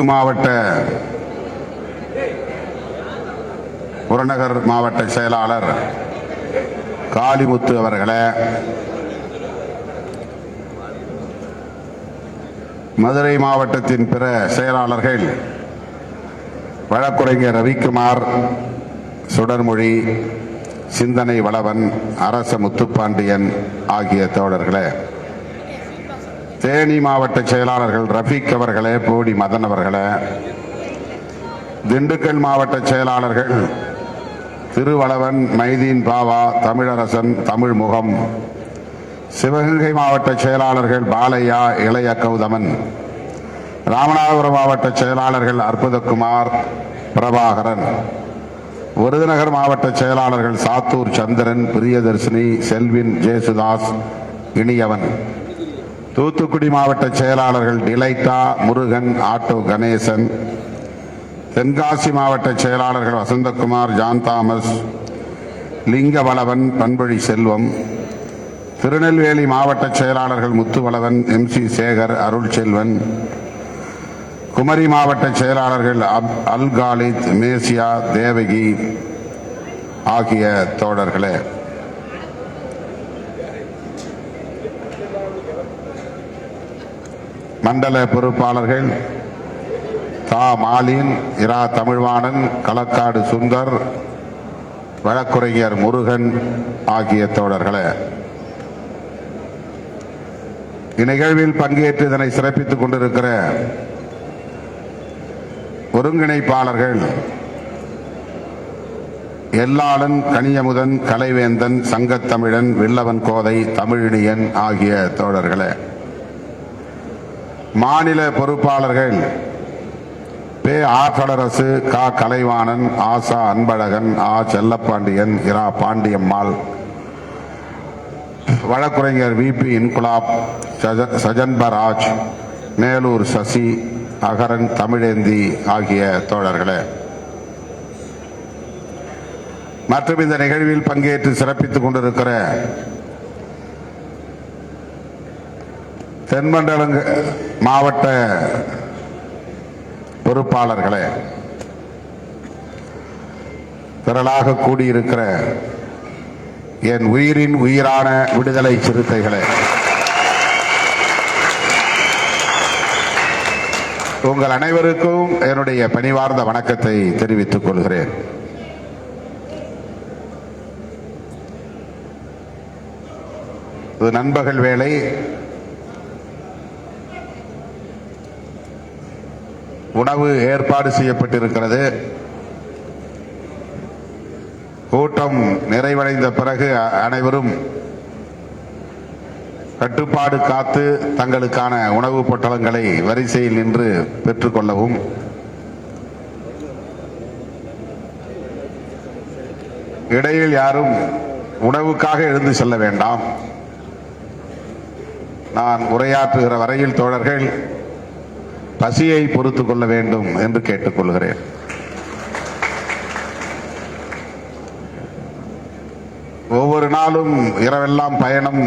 மாவட்ட புறநகர் மாவட்ட செயலாளர் காளிமுத்து அவர்களே, மதுரை மாவட்டத்தின் பிற செயலாளர்கள் வழக்குரைஞர் ரவிக்குமார், சுடர்மொழி, சிந்தனை வளவன், அரச முத்துப்பாண்டியன் ஆகிய தோழர்களே, தேனி மாவட்ட செயலாளர்கள் ரஃபீக் அவர்களே, போடி மதன் அவர்களே, திண்டுக்கல் மாவட்ட செயலாளர்கள் திருவளவன், மைதீன் பாவா, தமிழரசன், தமிழ் முகம், சிவகங்கை மாவட்ட செயலாளர்கள் பாலையா, இளைய கௌதமன், ராமநாதபுரம் மாவட்ட செயலாளர்கள் அற்புதகுமார், பிரபாகரன், விருதுநகர் மாவட்ட செயலாளர்கள் சாத்தூர் சந்திரன், பிரியதர்சினி, செல்வின், ஜேசுதாஸ், இனியவன், தூத்துக்குடி மாவட்ட செயலாளர்கள் டிலைட்டா, முருகன், ஆட்டோ கணேசன், தென்காசி மாவட்ட செயலாளர்கள் வசந்தகுமார், ஜான் தாமஸ், லிங்கவளவன், பண்பொழி செல்வம், திருநெல்வேலி மாவட்ட செயலாளர்கள் முத்துவளவன், MC சேகர், அருள் செல்வன், குமரி மாவட்ட செயலாளர்கள் அல்காலித், மேசியா, தேவகி ஆகிய தோழர்களே, மண்டல பொறுப்பாளர்கள் தா மாலின், இரா தமிழ்வாணன், களக்காடு சுந்தர், வழக்குரைஞர் முருகன் ஆகிய தோழர்களே, இந்நிகழ்வில் பங்கேற்று இதனை சிறப்பித்துக் கொண்டிருக்கிற ஒருங்கிணைப்பாளர்கள் எல்லாளன், கனியமுதன், கலைவேந்தன், சங்கத்தமிழன், வில்லவன் கோதை, தமிழினியன் ஆகிய தோழர்களே, மாநில பொறுப்பாளர்கள் பே. ஆற்றலரசு, கா. கலைவாணன், ஆசா அன்பழகன், ஆ. செல்லப்பாண்டியன், இரா பாண்டியம்மாள், வழக்குரைஞர் VP இன்குலாப், சஜன்பராஜ், மேலூர் சசி, அகரன், தமிழேந்தி ஆகிய தோழர்களே, மற்றும் இந்த நிகழ்வில் பங்கேற்று சிறப்பித்துக் கொண்டிருக்கிற தென்மண்டல மாவட்ட பொறுப்பாளர்களே, திரளாக கூடியிருக்கிற என் உயிரின் உயிரான விடுதலை சிறுத்தைகளே, உங்கள் அனைவருக்கும் என்னுடைய பணிவார்ந்த வணக்கத்தை தெரிவித்துக் கொள்கிறேன். இது நண்பகல் வேளை. உணவு ஏற்பாடு செய்யப்பட்டிருக்கிறது. கூட்டம் நிறைவடைந்த பிறகு அனைவரும் கட்டுப்பாடு காத்து தங்களுக்கான உணவு பொட்டலங்களை வரிசையில் நின்று பெற்றுக்கொள்ளவும், இடையில் யாரும் உணவுக்காக எழுந்து செல்ல வேண்டாம். நான் உரையாற்றுகிற வரையில் தோழர்கள் பசியை பொறுத்துக் கொள்ள வேண்டும் என்று கேட்டுக்கொள்கிறேன். ஒவ்வொரு நாளும் இரவெல்லாம் பயணம்,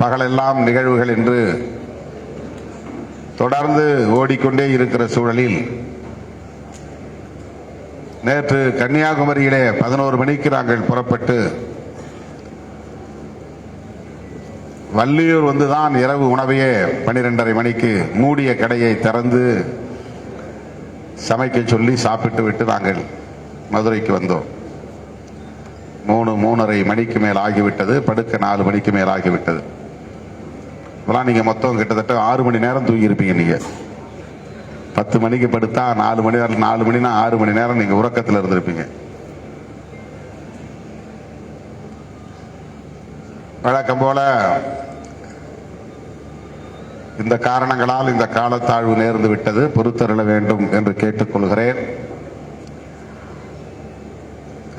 பகலெல்லாம் நிகழ்வுகள் என்று தொடர்ந்து ஓடிக்கொண்டே இருக்கிற சூழலில் நேற்று கன்னியாகுமரியிலே 11 மணிக்கு நாங்கள் புறப்பட்டு வள்ளியூர் வந்துதான் இரவு உணவையே 12:30 மணிக்கு மூடிய கடையை திறந்து சமைக்க சொல்லி சாப்பிட்டு விட்டு நாங்கள் மதுரைக்கு வந்தோம். 3:30 மணிக்கு மேல் ஆகிவிட்டது. படுக்க 4 மணிக்கு மேல் ஆகிவிட்டது. இதெல்லாம் நீங்க மொத்தம் கிட்டத்தட்ட 6 மணி நேரம் தூங்கி இருப்பீங்க. நீங்க 10 மணிக்கு படுத்தா 4 மணி நேரம், 4 மணினா 6 மணி நேரம் நீங்க உறக்கத்தில் இருந்திருப்பீங்க. வழக்கம் போல இந்த காரணங்களால் இந்த காலத்தாழ்வு நேர்ந்து விட்டது, பொறுத்தருள வேண்டும் என்று கேட்டுக்கொள்கிறேன்.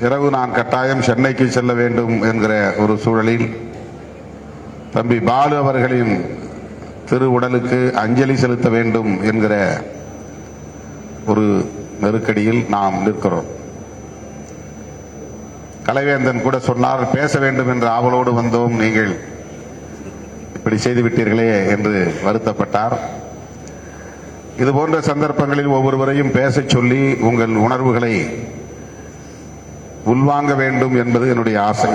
இரவு நான் கட்டாயம் சென்னைக்கு செல்ல வேண்டும் என்கிற ஒரு சூழலில் தம்பி பாலு அவர்களின் திருவுடலுக்கு அஞ்சலி செலுத்த வேண்டும் என்கிற ஒரு நெருக்கடியில் நாம் நிற்கிறோம். கலைவேந்தன் கூட சொன்னார், பேச வேண்டும் என்ற ஆவலோடு வந்தோம், நீங்கள் இப்படி செய்து விட்டீர்களே என்று வருத்தப்பட்டார். இது போன்ற சந்தர்ப்பங்களில் ஒவ்வொருவரையும் பேசச் சொல்லி உங்கள் உணர்வுகளை உள்வாங்க வேண்டும் என்பது என்னுடைய ஆசை.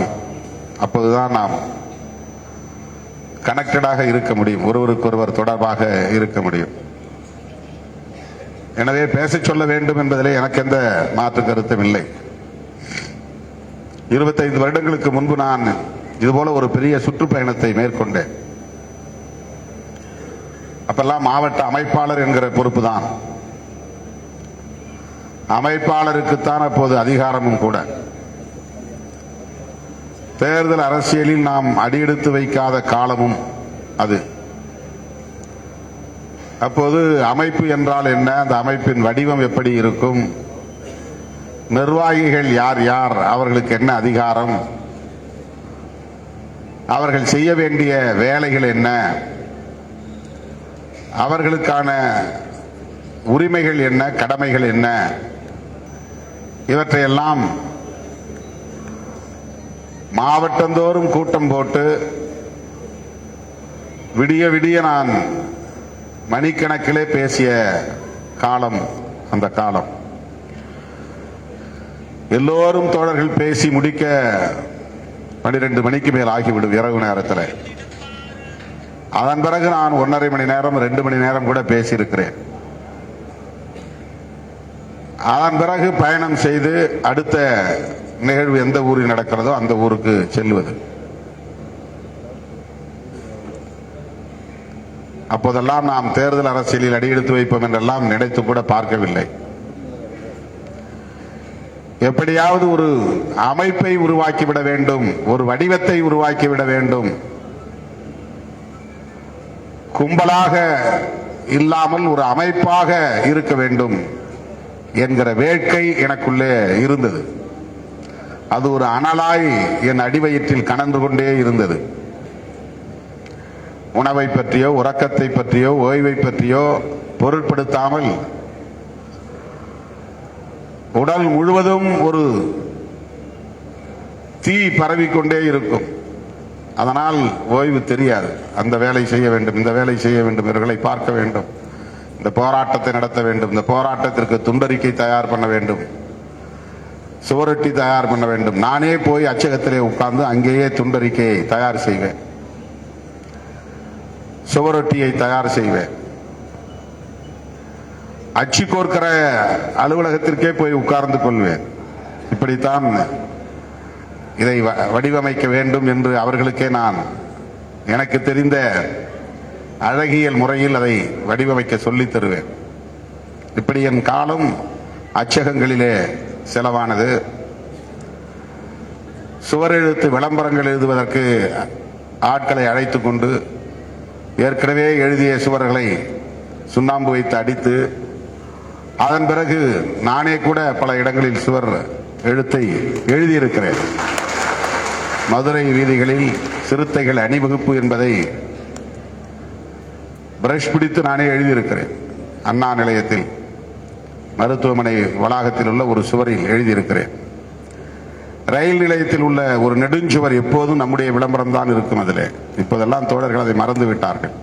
அப்போதுதான் நாம் கனெக்டடாக இருக்க முடியும், ஒருவருக்கொருவர் தொடர்பாக இருக்க முடியும். எனவே பேசச் சொல்ல வேண்டும் என்பதிலே எனக்கு எந்த மாற்று கருத்தும் இல்லை. 25 வருடங்களுக்கு முன்பு நான் இதுபோல ஒரு பெரிய சுற்றுப்பயணத்தை மேற்கொண்டேன். அப்பெல்லாம் மாவட்ட அமைப்பாளர் என்கிற பொறுப்பு தான். அமைப்பாளருக்குத்தான் அப்போது அதிகாரமும் கூட. தேர்தல் அரசியலில் நாம் அடியெடுத்து வைக்காத காலமும் அது. அப்போது அமைப்பு என்றால் என்ன, அந்த அமைப்பின் வடிவம் எப்படி இருக்கும், நிர்வாகிகள் யார் யார், அவர்களுக்கு என்ன அதிகாரம், அவர்கள் செய்ய வேண்டிய வேலைகள் என்ன, அவர்களுக்கான உரிமைகள் என்ன, கடமைகள் என்ன, இவற்றையெல்லாம் மாவட்டந்தோறும் கூட்டம் போட்டு விடிய விடிய நான் மணிக்கணக்கிலே பேசிய காலம் அந்த காலம். எல்லோரும் தோழர்கள் பேசி முடிக்க 12 மணிக்கு மேல் ஆகிவிடும் இரவு நேரத்தில். அதன் பிறகு நான் 1.5 மணி நேரம் 2 மணி நேரம் கூட பேசியிருக்கிறேன். அதன் பிறகு பயணம் செய்து அடுத்த நிகழ்வு எந்த ஊரில் நடக்கிறதோ அந்த ஊருக்கு செல்வது. அப்போதெல்லாம் நாம் தேர்தல் அரசியலில் அடியெடுத்து வைப்போம் என்றெல்லாம் நினைத்து கூட பார்க்கவில்லை. எப்படியாவது ஒரு அமைப்பை உருவாக்கிவிட வேண்டும், ஒரு வடிவத்தை உருவாக்கிவிட வேண்டும், கும்பலாக இல்லாமல் ஒரு அமைப்பாக இருக்க வேண்டும் என்கிற வேட்கை எனக்குள்ளே இருந்தது. அது ஒரு அனலாய் என் அடிவயிற்றில் கனன்று கொண்டே இருந்தது. உணவை பற்றியோ உறக்கத்தை பற்றியோ ஓய்வை பற்றியோ பொருட்படுத்தாமல் உடல் முழுவதும் ஒரு தீ பரவிக்கொண்டே இருக்கும். அதனால் ஓய்வு தெரியாது. அந்த வேலை செய்ய வேண்டும், இந்த வேலை செய்ய வேண்டும், இவர்களை பார்க்க வேண்டும், இந்த போராட்டத்தை நடத்த வேண்டும், இந்த போராட்டத்திற்கு துண்டறிக்கை தயார் பண்ண வேண்டும், சுவரொட்டி தயார் பண்ண வேண்டும். நானே போய் அச்சகத்திலே உட்கார்ந்து அங்கேயே துண்டறிக்கையை தயார் செய்வேன், சுவரொட்டியை தயார் செய்வேன். அச்சு கோர்க்கிற அலுவலகத்திற்கே போய் உட்கார்ந்து கொள்வேன். இப்படித்தான் இதை வடிவமைக்க வேண்டும் என்று அவர்களுக்கே நான் எனக்கு தெரிந்த அழகியல் முறையில் அதை வடிவமைக்க சொல்லித் தருவேன். இப்படி என் காலம் அச்சகங்களிலே செலவானது. சுவரெழுத்து விளம்பரங்கள் எழுதுவதற்கு ஆட்களை அழைத்து கொண்டு ஏற்கனவே எழுதிய சுவர்களை சுண்ணாம்பு வைத்து அடித்து, அதன் பிறகு நானே கூட பல இடங்களில் சுவர் எழுத்தை எழுதியிருக்கிறேன். மதுரை வீதிகளில் சிறுத்தைகள் அணிவகுப்பு என்பதை பிரஷ் பிடித்து நானே எழுதியிருக்கிறேன். அண்ணா நிலையத்தில் மருத்துவமனை வளாகத்தில் உள்ள ஒரு சுவரில் எழுதியிருக்கிறேன். ரயில் நிலையத்தில் உள்ள ஒரு நெடுஞ்சுவர் எப்போதும் நம்முடைய விளம்பரம் தான் இருக்கும். அதில் இப்போதெல்லாம் தோழர்கள் அதை மறந்து விட்டார்கள்.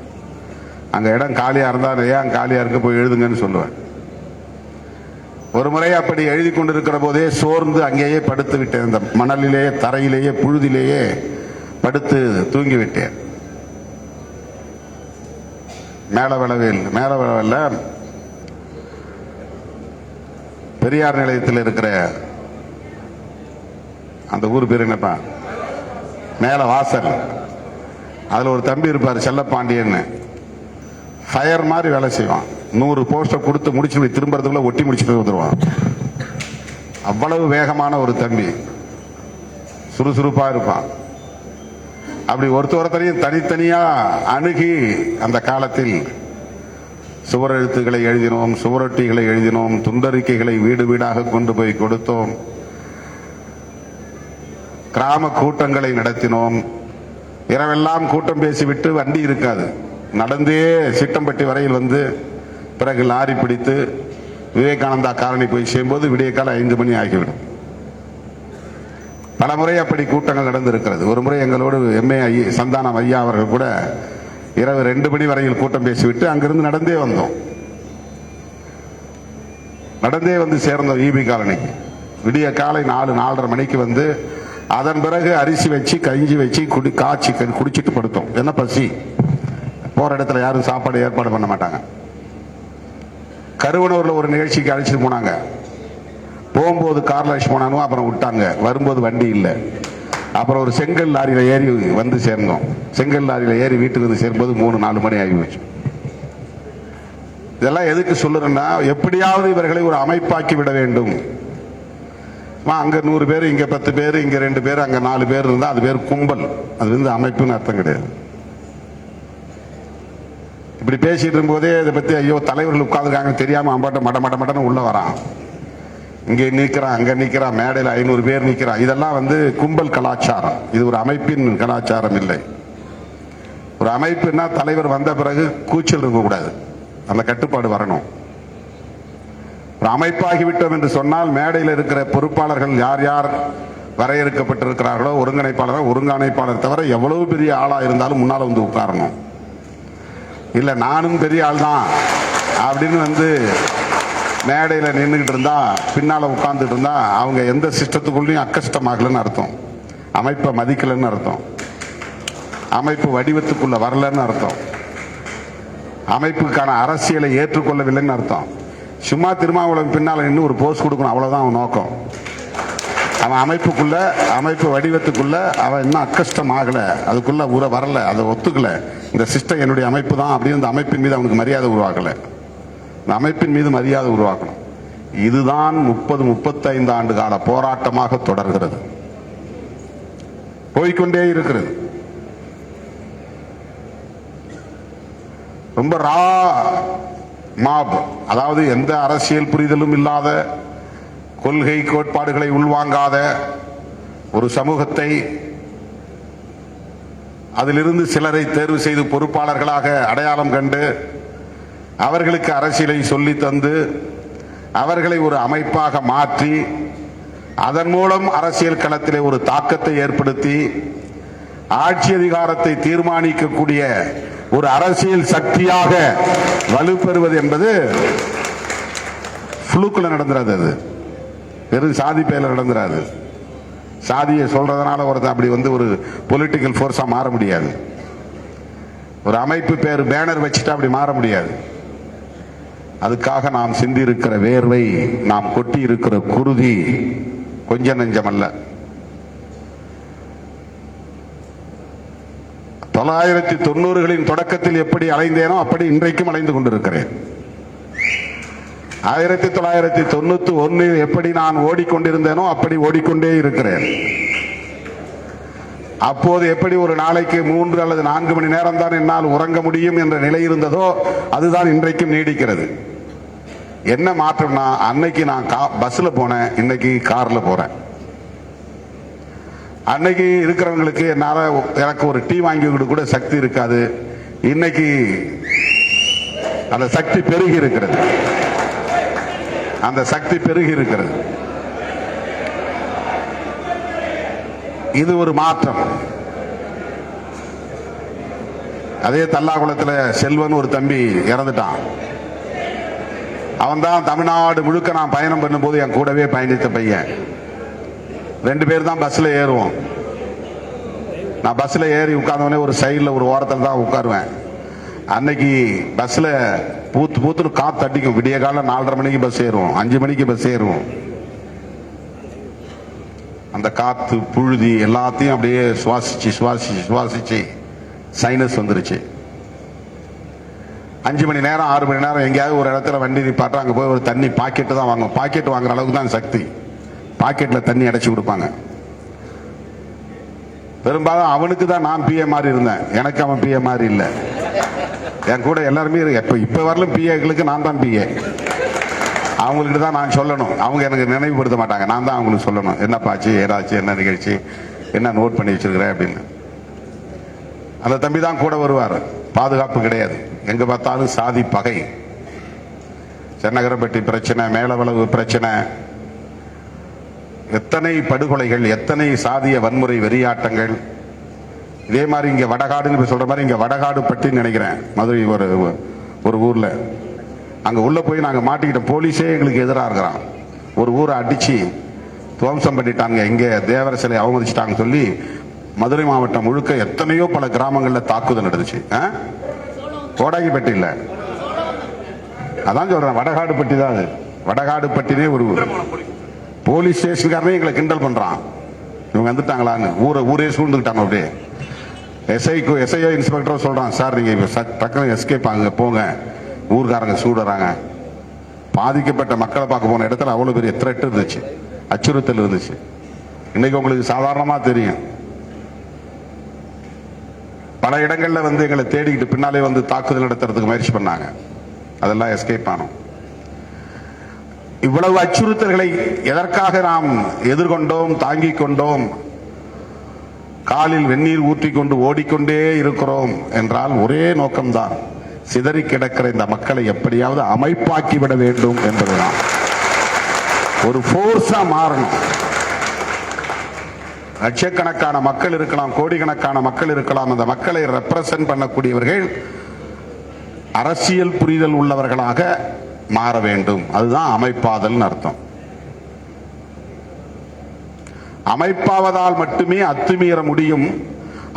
அங்க இடம் காலியா இருந்தால் ஏன் காலியா இருக்கு போய் எழுதுங்கன்னு சொல்லுவேன். ஒரு முறை அப்படி எழுதி கொண்டிருக்கிற போதே சோர்ந்து அங்கேயே படுத்து விட்டேன். இந்த மணலிலேயே தரையிலேயே புழுதிலேயே படுத்து தூங்கிவிட்டேன். மேலவளவில் பெரியார் நிலையத்தில் இருக்கிற அந்த ஊர் பேர் என்னப்பா, மேல வாசல், அதுல ஒரு தம்பி இருப்பார் செல்லப்பாண்டியன்னு. ஃபயர் மாதிரி வேலை செய்வான். 100 போஸ்டர் கொடுத்து முடிச்சு திரும்பறதுக்குள்ள ஒட்டி முடிச்சுட்டு வந்துருவான். அவ்வளவு வேகமான ஒரு தம்பி, சுறுசுறுப்பா இருப்பான். அப்படி ஒருத்தரையும் தனித்தனியா அணுகி அந்த காலத்தில் சுவரெழுத்துக்களை எழுதினோம், சுவரொட்டிகளை எழுதினோம், துண்டறிக்கைகளை வீடு வீடாக கொண்டு போய் கொடுத்தோம், கிராம கூட்டங்களை நடத்தினோம். இரவெல்லாம் கூட்டம் பேசிவிட்டு வண்டி இருக்காது, நடந்தே சிட்டம்பட்டி வரையில் வந்து பிறகு லாரி பிடித்து விவேகானந்தா காலனி போய் செய்யும்போது விடிய காலம் 5 மணி ஆகிவிடும். பல முறை அப்படி கூட்டங்கள் நடந்திருக்கிறது. ஒரு முறை எங்களோடு எம்ஏ சந்தானம் ஐயா அவர்கள் கூட இரவு 2 மணி வரையில் கூட்டம் பேசிவிட்டு அங்கிருந்து நடந்தே வந்தோம். நடந்தே வந்து சேர்ந்தோம் ஈபி காலனிக்கு. விடிய காலை 4-4:30 மணிக்கு வந்து அதன் பிறகு அரிசி வச்சு கஞ்சி வச்சு காய்ச்சி குடிச்சிட்டு படுத்தோம். என்ன பசி, போற இடத்துல யாரும் சாப்பாடு ஏற்பாடு பண்ண மாட்டாங்க. கருவனூர்ல ஒரு நிகழ்ச்சிக்கு அழைச்சிட்டு போனாங்க. போகும்போது கார்ல அழைச்சி போனானோ, அப்புறம் விட்டாங்க. வரும்போது வண்டி இல்லை. அப்புறம் ஒரு செங்கல் லாரியில ஏறி வந்து சேர்ந்தோம். செங்கல் லாரியில ஏறி வீட்டுக்கு வந்து சேரும்போது 3-4 மணி ஆகி போச்சு. இதெல்லாம் எதுக்கு சொல்லுறேன்னா, எப்படியாவது இவர்களை ஒரு அமைப்பாக்கி விட வேண்டும். அங்க 100 பேர், இங்க 10 பேர், இங்க 2 பேர், அங்க 4 பேர் இருந்தா அது பேர் கும்பல். அது வந்து அமைப்புன்னு அர்த்தம் கிடையாது. இப்படி பேசிட்டு இருக்கும்போதே இதை பத்தி ஐயோ தலைவர்கள் உட்கார்ந்துருக்காங்க தெரியாம அம்பாட்ட மட்டன்னு உள்ள வரான். இங்க நிக்கிறான், அங்க நிக்கிறான், மேடையில் 500 பேர் நிக்கிறான். இதெல்லாம் வந்து கும்பல் கலாச்சாரம். இது ஒரு அமைப்பின் கலாச்சாரம் இல்லை. ஒரு அமைப்புன்னா தலைவர் வந்த பிறகு கூச்சல் இருக்கக்கூடாது, அந்த கட்டுப்பாடு வரணும். ஒரு அமைப்பாகிவிட்டோம் என்று சொன்னால் மேடையில் இருக்கிற பொறுப்பாளர்கள் யார் யார் வரையறுக்கப்பட்டிருக்கிறார்களோ, ஒருங்கிணைப்பாளர் தவிர எவ்வளவு பெரிய ஆளா இருந்தாலும் முன்னால வந்து உட்காரணும். இல்ல நானும் பெரிய ஆள் தான் அப்படின்னு வந்து மேடையில் நின்றுகிட்டு இருந்தா, பின்னால உட்கார்ந்துட்டு இருந்தா, அவங்க எந்த சிஸ்டத்துக்குள்ளேயும் அக்கஷ்டமாகலன்னு அர்த்தம். அமைப்பை மதிக்கலன்னு அர்த்தம். அமைப்பு வடிவத்துக்குள்ள வரலன்னு அர்த்தம். அமைப்புக்கான அரசியலை ஏற்றுக்கொள்ளவில்லைன்னு அர்த்தம். சும்மா திருமாவளவன் பின்னால நின்று ஒரு போஸ்ட் கொடுக்கணும், அவ்வளவுதான் அவன் நோக்கம். அவன் அமைப்புக்குள்ள, அமைப்பு வடிவத்துக்குள்ள அவன் இன்னும் அக்கஷ்டம் ஆகல, அதுக்குள்ள வரல, அதை ஒத்துக்கல. இந்த சிஸ்டம் என்னுடைய அமைப்பு தான் அப்படின்னு இந்த அமைப்பின் மீது அவனுக்கு மரியாதை உருவாக்கல. இந்த அமைப்பின் மீது மரியாதை உருவாக்கணும். இதுதான் 30-35 ஆண்டு கால போராட்டமாக தொடர்கிறது, போய்கொண்டே இருக்கிறது. ரொம்ப ரா மாப், அதாவது எந்த அரசியல் புரிதலும் இல்லாத, கொள்கை கோட்பாடுகளை உள்வாங்காத ஒரு சமூகத்தை, அதிலிருந்து சிலரை தேர்வு செய்து பொறுப்பாளர்களாக அடையாளம் கண்டு அவர்களுக்கு அரசியலை சொல்லி தந்து அவர்களை ஒரு அமைப்பாக மாற்றி அதன் மூலம் அரசியல் களத்திலே ஒரு தாக்கத்தை ஏற்படுத்தி ஆட்சி அதிகாரத்தை தீர்மானிக்கக்கூடிய ஒரு அரசியல் சக்தியாக வலுப்பெறுவது என்பது புளுக்குள்ள நடந்துறாது. அது வெறும் சாதி பேர்ல நடந்துறாது. சாதியை சொல்றதுனால ஒருத்தன் அப்படி வந்து ஒரு பொலிட்டிக்கல் போர்ஸா மாற முடியாது. ஒரு அமைப்பு பேர் பேனர் வச்சுட்டு அப்படி மாற முடியாது. அதுக்காக நாம் சிந்தி இருக்கிற வேர்வை, நாம் கொட்டி இருக்கிற குருதி கொஞ்சம் நெஞ்சம் அல்ல. 1990களின் தொடக்கத்தில் எப்படி அலைந்தேனோ அப்படி இன்றைக்கும் அலைந்து கொண்டிருக்கிறேன். 1991 எப்படி நான் ஓடிக்கொண்டிருந்தேனோ அப்படி ஓடிக்கொண்டே இருக்கிறேன். அப்போது எப்படி ஒரு நாளைக்கு 3 அல்லது 4 மணி நேரம் தான் என்னால் உறங்க முடியும் என்ற நிலை இருந்ததோ அதுதான் இன்றைக்கும் நீடிக்கிறது. என்ன மாற்றம்னா, அன்னைக்கு நான் பஸ்ல போனேன், இன்னைக்கு கார்ல போறேன். அன்னைக்கு இருக்கிறவங்களுக்கு என்னால எனக்கு ஒரு டீ வாங்கி கூட சக்தி இருக்காது. இன்னைக்கு அந்த சக்தி பெருகி இருக்கிறது. அந்த சக்தி பெருகி இருக்கிறது. இது ஒரு மாற்றம். அதே தல்லாகுளத்தில் செல்வன் ஒரு தம்பி இறந்துட்டான். அவன் தான் தமிழ்நாடு முழுக்க நான் பயணம் பண்ணும்போது என் கூடவே பயணித்த பையன். 2 பேர் தான் பஸ்ல ஏறுவோம். நான் பஸ்ல ஏறி உட்கார்ந்தவனே ஒரு சைடில் ஒரு ஓரத்தில் தான் உட்காருவேன். அன்னைக்கு பஸ்ல பூத்துன்னு காத்து அடிக்கும். விடிய காலம் 4:30 மணிக்கு பஸ் ஏறுவோம், 5 மணிக்கு பஸ் ஏறுவோம். அந்த காத்து புழுதி எல்லாத்தையும் அப்படியே சுவாசிச்சு சைனஸ் வந்துருச்சு. 5 மணி நேரம் 6 மணி நேரம் எங்கேயாவது ஒரு இடத்துல வண்டி நிப்பாட்டா அங்க போய் ஒரு தண்ணி பாக்கெட்டு தான் வாங்குவோம். பாக்கெட் வாங்குற அளவுக்கு தான் சக்தி. பாக்கெட்ல தண்ணி அடைச்சு கொடுப்பாங்க. பெரும்பாலும் அவனுக்கு தான் நான் பிஏ மாதிரி இருந்தேன், எனக்கு அவன் பிஏ மாதிரி இல்லை. என் கூட எல்லாருமே இப்ப வரலும் பிஏக்களுக்கு நான் தான் பிஏ. அவங்களுக்கு தான் நான் சொல்லணும், அவங்க எனக்கு நினைவுபடுத்த மாட்டாங்க. நான் தான் அவங்களுக்கு சொல்லணும், என்னப்பாச்சு, ஏதாச்சு, என்ன நிகழ்ச்சி, என்ன நோட் பண்ணி வச்சிருக்கிறேன் அப்படின்னு. அந்த தம்பி தான் கூட வருவார். பாதுகாப்பு கிடையாது. எங்க பார்த்தாலும் சாதி பகை. சென்னகரப்பட்டி பிரச்சனை, மேலவளவு பிரச்சனை, எத்தனை படுகொலைகள், எத்தனை சாதிய வன்முறை வெறியாட்டங்கள். இதே மாதிரி இங்க வடகாடுன்னு சொல்ற மாதிரி இங்க வடகாடு பட்டி நினைக்கிறேன், மதுரை ஒரு ஊர்ல அங்க உள்ள போய் நாங்க மாட்டிக்கிட்ட போலீஸே எங்களுக்கு எதிராக இருக்கிறான். ஒரு ஊரை அடிச்சு துவம்சம் பண்ணிட்டாங்க, எங்க தேவர சிலை அவமதிச்சிட்டாங்க சொல்லி மதுரை மாவட்டம் முழுக்க எத்தனையோ பல கிராமங்களில் தாக்குதல் நடந்துச்சு. கோடாகிப்பட்டி இல்ல, அதான் சொல்றேன், வடகாடுப்பட்டி தான். அது வடகாடுப்பட்டினே ஒரு போலீஸ் ஸ்டேஷன்காரனே எங்களை கிண்டல் பண்றான், இவங்க வந்துட்டாங்களான்னு. ஊரே சூழ்ந்துக்கிட்டாங்க. அப்படியே எஸ்ஐயோ இன்ஸ்பெக்டரோ சொல்றான், சார் நீங்க டக்குனு எஸ்கேப் ஆகுங்க, போங்க, ஊர்காரங்க சூடுறாங்க. பாதிக்கப்பட்ட மக்களை பார்க்க போன இடத்துல அவ்வளவு பெரிய த்ரெட் இருந்துச்சு, அச்சுறுத்தல் இருந்துச்சு. இன்னைக்கு உங்களுக்கு சாதாரணமா தெரியும், பல இடங்கள்ல வந்து எங்களை தேடிக்கிட்டு பின்னாலே வந்து தாக்குதல் நடத்துறதுக்கு முயற்சி பண்ணாங்க. அதெல்லாம் எஸ்கேப் ஆனோம். இவ்வளவு அச்சுறுத்தல்களை எதற்காக நாம் எதிர்கொண்டோம், தாங்கிக் கொண்டோம், காலில் வெந்நீர் ஊற்றிக்கொண்டு ஓடிக்கொண்டே இருக்கிறோம் என்றால் ஒரே நோக்கம்தான், சிதறி கிடக்கிற இந்த மக்களை எப்படியாவது அமைப்பாக்கிவிட வேண்டும் என்பதுதான். ஒரு போர்ஸா மாறணும். லட்சக்கணக்கான மக்கள் இருக்கலாம், கோடிக்கணக்கான மக்கள் இருக்கலாம். அந்த மக்களை ரெப்ரசன்ட் பண்ணக்கூடியவர்கள் அரசியல் புரிதல் உள்ளவர்களாக மாற வேண்டும். அதுதான் அமைப்பாதல் அர்த்தம். அமைப்பாவதால் மட்டுமே அத்துமீற முடியும்,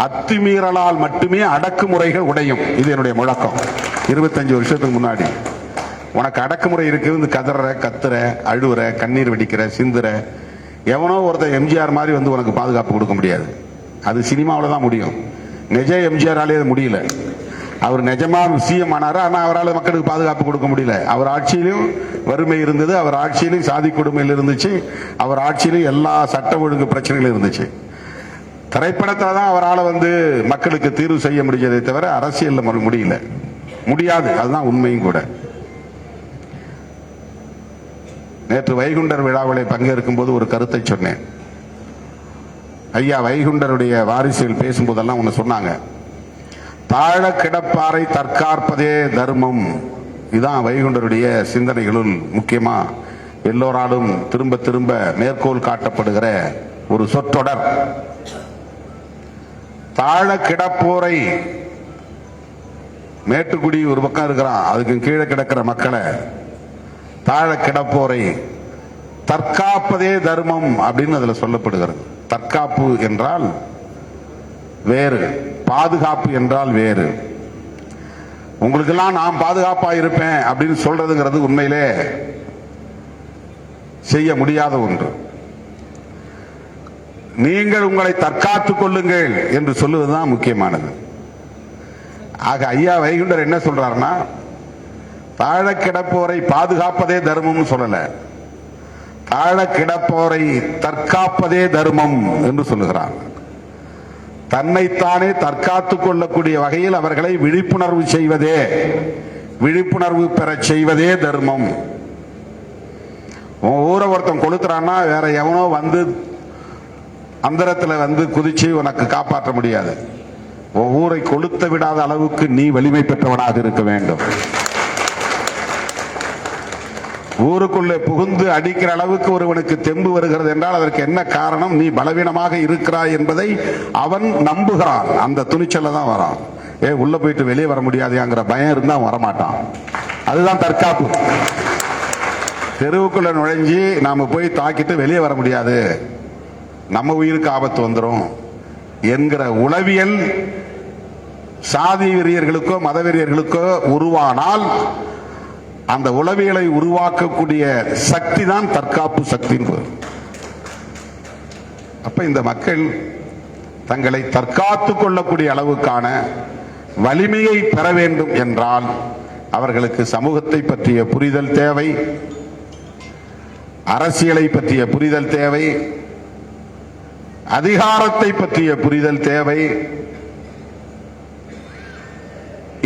அத்துமீறலால் மட்டுமே அடக்குமுறைகள் உடையும். இது என்னுடைய முழக்கம். 25 வருஷத்துக்கு முன்னாடி உனக்கு அடக்குமுறை இருக்குது, கதற, கத்துற, அழுவுற, கண்ணீர் வெடிக்கிற, சிந்துற, எவனோ ஒருத்தர் எம்ஜிஆர் மாதிரி வந்து உனக்கு பாதுகாப்பு கொடுக்க முடியாது. அது சினிமாவில் தான் முடியும். நிஜ எம்ஜிஆராலே முடியல. அவர் நிஜமா சிஎம் ஆனாரு, ஆனால் அவரால் மக்களுக்கு பாதுகாப்பு கொடுக்க முடியல. அவர் ஆட்சியிலும் வறுமை இருந்தது, அவர் ஆட்சியிலும் சாதி கொடுமையில் இருந்துச்சு, அவர் ஆட்சியிலும் எல்லா சட்ட ஒழுங்கு பிரச்சனைகளும் இருந்துச்சு. திரைப்படத்தில் தான் அவரால் வந்து மக்களுக்கு தீர்வு செய்ய முடிஞ்சதை தவிர அரசியல் முடியல, முடியாது. அதுதான் உண்மையும் கூட. நேற்று வைகுண்டர் விழாவிலே பங்கேற்கும் போது ஒரு கருத்தை சொன்னேன். ஐயா வைகுண்டருடைய வாரிசுகள் பேசும்போதெல்லாம் ஒன்று சொன்னாங்க, தாழ கிடப்பாரை தற்காப்பதே தர்மம். இதுதான் வைகுண்டருடைய சிந்தனைகளுள் முக்கியமா எல்லோராலும் திரும்ப திரும்ப மேற்கோள் காட்டப்படுகிற ஒரு சொற்றொடர். தாழ கிடப்போரை, மேட்டுக்குடி ஒரு பக்கம் இருக்கிறான், அதுக்கு கீழே கிடக்கிற மக்களை, தாழ கிடப்போரை தற்காப்பதே தர்மம் அப்படின்னு அதுல சொல்லப்படுகிறது. தற்காப்பு என்றால் வேறு, பாதுகாப்பு என்றால் வேறு. உங்களுக்கெல்லாம் நான் பாதுகாப்பா இருப்பேன் அப்படின்னு சொல்றதுங்கிறது உண்மையிலே செய்ய முடியாத ஒன்று. நீங்கள் உங்களை தற்காத்துக் கொள்ளுங்கள் என்று சொல்லுவதுதான் முக்கியமானது. ஆக ஐயா வைகுண்டர் என்ன சொல்றாருன்னா, தாழ கிடப்போரை பாதுகாப்பதே தர்மம் சொல்லல, தாழ கிடப்போரை தற்காப்பதே தர்மம் என்று சொல்லுகிறார். தன்னைத்தானே தற்காத்துக் கொள்ளக்கூடிய வகையில் அவர்களை விழிப்புணர்வு செய்வதே, விழிப்புணர்வு பெற செய்வதே தர்மம். ஊரை ஒருத்தன் கொளுத்துறான்னா வேற எவனோ வந்து அந்தரத்துல வந்து குதிச்சு உனக்கு காப்பாற்ற முடியாது. ஊரை கொளுத்த விடாத அளவுக்கு நீ வலிமை பெற்றவனாக இருக்க வேண்டும். ஊருக்குள்ளே புகுந்து அடிக்கிற அளவுக்கு ஒருவனுக்கு தெம்பு வருகிறது என்றால் அதற்கு என்ன காரணம்? நீ பலவீனமாக இருக்கிறாய் என்பதை அவன் நம்புகிறான். அந்த துணிச்சல தான் வரான். உள்ள போயிட்டு வெளியே வர முடியாதுங்கிற பயம் இருந்தா வரமாட்டான். அதுதான் தற்காப்பு. தெருவுக்குள்ள நுழைஞ்சி நாம போய் தாக்கிட்டு வெளியே வர முடியாது, நம்ம உயிருக்கு ஆபத்து வந்துடும் என்கிற உளவியல் சாதி வெறியர்களுக்கோ மத வெறியர்களுக்கோ உருவானால் அந்த உளவியலை உருவாக்கக்கூடிய சக்தி தான் தற்காப்பு சக்தி. அப்ப இந்த மக்கள் தங்களை தற்காத்துக் கொள்ளக்கூடிய அளவுக்கான வலிமையை பெற வேண்டும் என்றால் அவர்களுக்கு சமூகத்தை பற்றிய புரிதல் தேவை, அரசியலை பற்றிய புரிதல் தேவை, அதிகாரத்தை பற்றிய புரிதல் தேவை.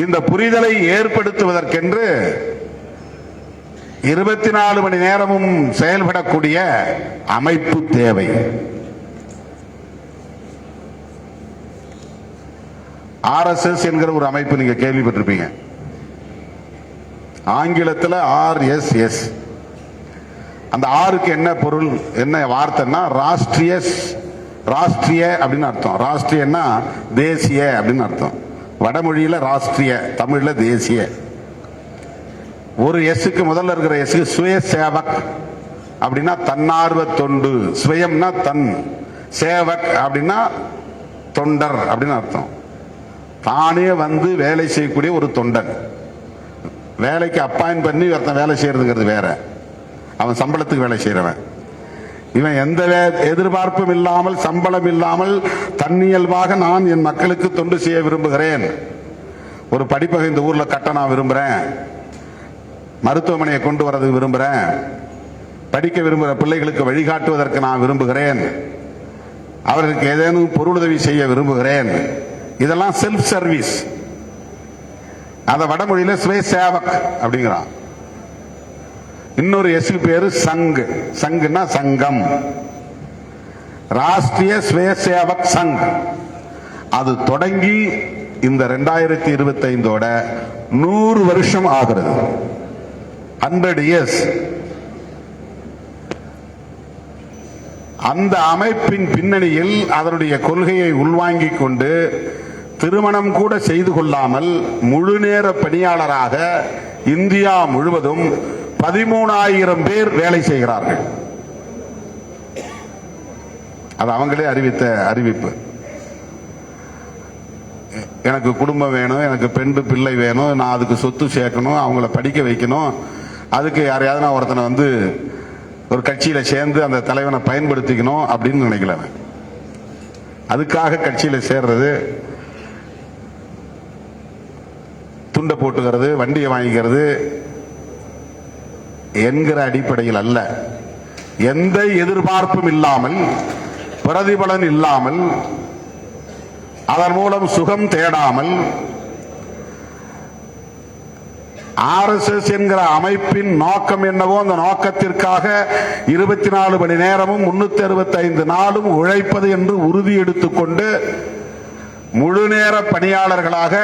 இந்த புரிதலை ஏற்படுத்துவதற்கென்று 24 மணி நேரமும் செயல்படக்கூடிய அமைப்பு தேவை. RSS என்கிற ஒரு அமைப்பு நீங்க கேள்விப்பட்டிருப்பீங்க. ஆங்கிலத்தில் RSS. அந்த ஆருக்கு என்ன பொருள், என்ன வார்த்தைன்னா ராஷ்டிரிய அப்படின்னு அர்த்தம். ராஷ்டிரியன்னா தேசிய அப்படின்னு அர்த்தம். வடமொழியில ராஷ்டிரிய, தமிழ்ல தேசிய. ஒரு எஸ்க்கு முதல்ல இருக்கிற எஸ்க்கு சுய சேவக் அப்படின்னா தன்னார்வ தொண்டு, சுயம்னா தன், சேவக் அப்படின்னா தொண்டர் அப்படின்னு அர்த்தம். தானே வந்து வேலை செய்யக்கூடிய ஒரு தொண்டன். வேலைக்கு அப்பாயின் பண்ணி ஒருத்தன் வேலை செய்யறதுங்கிறது வேற, அவன் சம்பளத்துக்கு வேலை செய்யறவன். இவன் எந்த எதிர்பார்ப்பும் இல்லாமல், சம்பளம் இல்லாமல் தன்னியல்பாக நான் என் மக்களுக்கு தொண்டு செய்ய விரும்புகிறேன், ஒரு படிப்பகை இந்த ஊர்ல கட்ட நான் விரும்புறேன், மருத்துவமனையை கொண்டு வரதுக்கு விரும்புறேன், படிக்க விரும்புகிற பிள்ளைகளுக்கு வழிகாட்டுவதற்கு நான் விரும்புகிறேன், அவர்களுக்கு ஏதேனும் பொருளுதவி செய்ய விரும்புகிறேன், இதெல்லாம் செல்ஃப் சர்வீஸ். அத வடமொழியில சுய சேவக் அப்படிங்கிறான். இன்னொரு எஸ்க்கு பேரு சங். சங்குன்னா சங்கம், ராஷ்டிரிய சுய சேவக் சங். அது தொடங்கி இந்த 2025ஓட 100 வருஷம் ஆகிறது. 100 இயர்ஸ். அந்த அமைப்பின் பின்னணியில் அதனுடைய கொள்கையை உள்வாங்கிக் கொண்டு திருமணம் கூட செய்து கொள்ளாமல் முழு நேர பணியாளராக இந்தியா முழுவதும் 13,000 பேர் வேலை செய்கிறார்கள். அது அவங்களே அறிவித்த அறிவிப்பு. எனக்கு குடும்பம் வேணும், எனக்கு பெண் பிள்ளை வேணும், நான் அதுக்கு சொத்து சேர்க்கணும், அவங்கள படிக்க வைக்கணும், அதுக்கு யாரையாவது நான் ஒருத்தனை வந்து ஒரு கட்சியில சேர்ந்து அந்த தலைவனை பயன்படுத்திக்கணும் அப்படின்னு நினைக்கல. அதுக்காக கட்சியில சேர்றது, துண்டை போட்டுக்கிறது, வண்டியை வாங்கிக்கிறது என்கிற அடிப்படையில் அல்ல. எந்த எதிர்பார்ப்பும் இல்லாமல், பிரதிபலன் இல்லாமல், அதன் மூலம் சுகம் தேடாமல், RSS என்கிற அமைப்பின் நோக்கம் என்னவோ அந்த நோக்கத்திற்காக 24 மணி நேரமும் 365 நாளும் உழைப்பது என்று உறுதி எடுத்துக்கொண்டு முழு நேர பணியாளர்களாக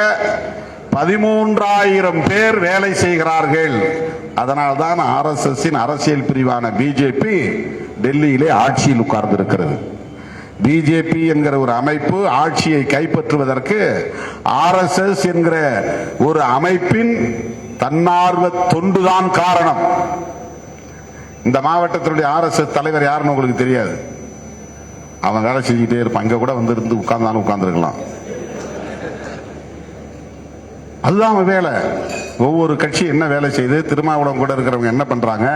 13,000 பேர் வேலை செய்கிறார்கள். அதனால்தான் RSS அரசியல் பிரிவான பிஜேபி டெல்லியிலே ஆட்சியில் உட்கார்ந்து இருக்கிறது. பிஜேபி என்கிற ஒரு அமைப்பு ஆட்சியை கைப்பற்றுவதற்கு RSS என்கிற ஒரு அமைப்பின் தன்னார்வ தொண்டுதான் காரணம். இந்த மாவட்டத்தினுடைய RSS தலைவர் யாருன்னு உங்களுக்கு தெரியாது. அவன் வேலை செஞ்சுட்டே இருப்பான். இங்க கூட வந்து இருந்து உட்கார்ந்துருக்கலாம். அதுதான் அவன் வேலை. ஒவ்வொரு கட்சி என்ன வேலை செய்து, திருமாவளவன் கூட இருக்கிறவங்க என்ன பண்றாங்க,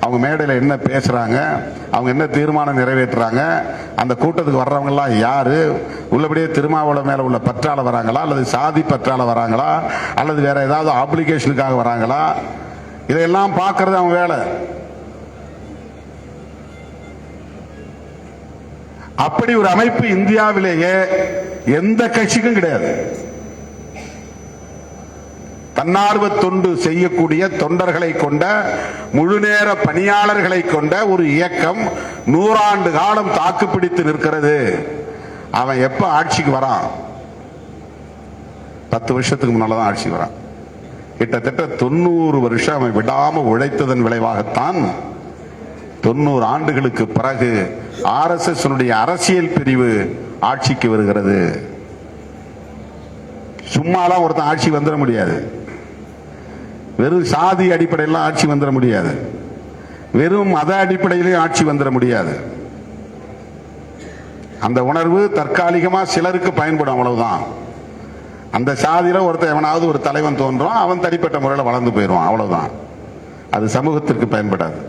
அவங்க மேடையில் என்ன பேசுறாங்க, அவங்க என்ன தீர்மானம் நிறைவேற்றுறாங்க, அந்த கூட்டத்துக்கு வர்றவங்க எல்லாம் யாரு, உள்ளபடியே திருமாவளவன் மேல உள்ள பற்றால வராங்களா, அல்லது சாதி பற்றால வராங்களா, அல்லது வேற ஏதாவது ஆப்ளிகேஷனுக்காக வராங்களா, இதையெல்லாம் பார்க்கறது அவங்க வேலை. அப்படி ஒரு அமைப்பு இந்தியாவிலேயே எந்த கட்சிக்கும் கிடையாது. தன்னார்வ தொண்டு செய்யக்கூடிய தொண்டர்களை கொண்ட, முழு நேர பணியாளர்களை கொண்ட ஒரு இயக்கம் 100 ஆண்டு காலம் தாக்குப்பிடித்து நிற்கிறது. அவன் எப்ப ஆட்சிக்கு வரான்? 10 வருஷத்துக்கு முன்னாலதான் ஆட்சிக்கு வரான். கிட்டத்தட்ட 90 வருஷம் அவன் விடாம உழைத்ததன் விளைவாகத்தான் 90 ஆண்டுகளுக்கு பிறகு RSS அரசியல் பிரிவு ஆட்சிக்கு வருகிறது. சும்மாலாம் ஒருத்தன் ஆட்சி வந்துட முடியாது. வெறும் சாதி அடிப்படையில் ஆட்சி வந்துட முடியாது. வெறும் மத அடிப்படையிலேயும் ஆட்சி வந்துட முடியாது. அந்த உணர்வு தற்காலிகமா சிலருக்கு பயன்படும், அவ்வளவுதான். அந்த சாதியில ஒருத்தர் எவனாவது ஒரு தலைவன் தோன்றும், அவன் தனிப்பட்ட முறையில் வளர்ந்து போயிடுவான், அவ்வளவுதான். அது சமூகத்திற்கு பயன்படாது.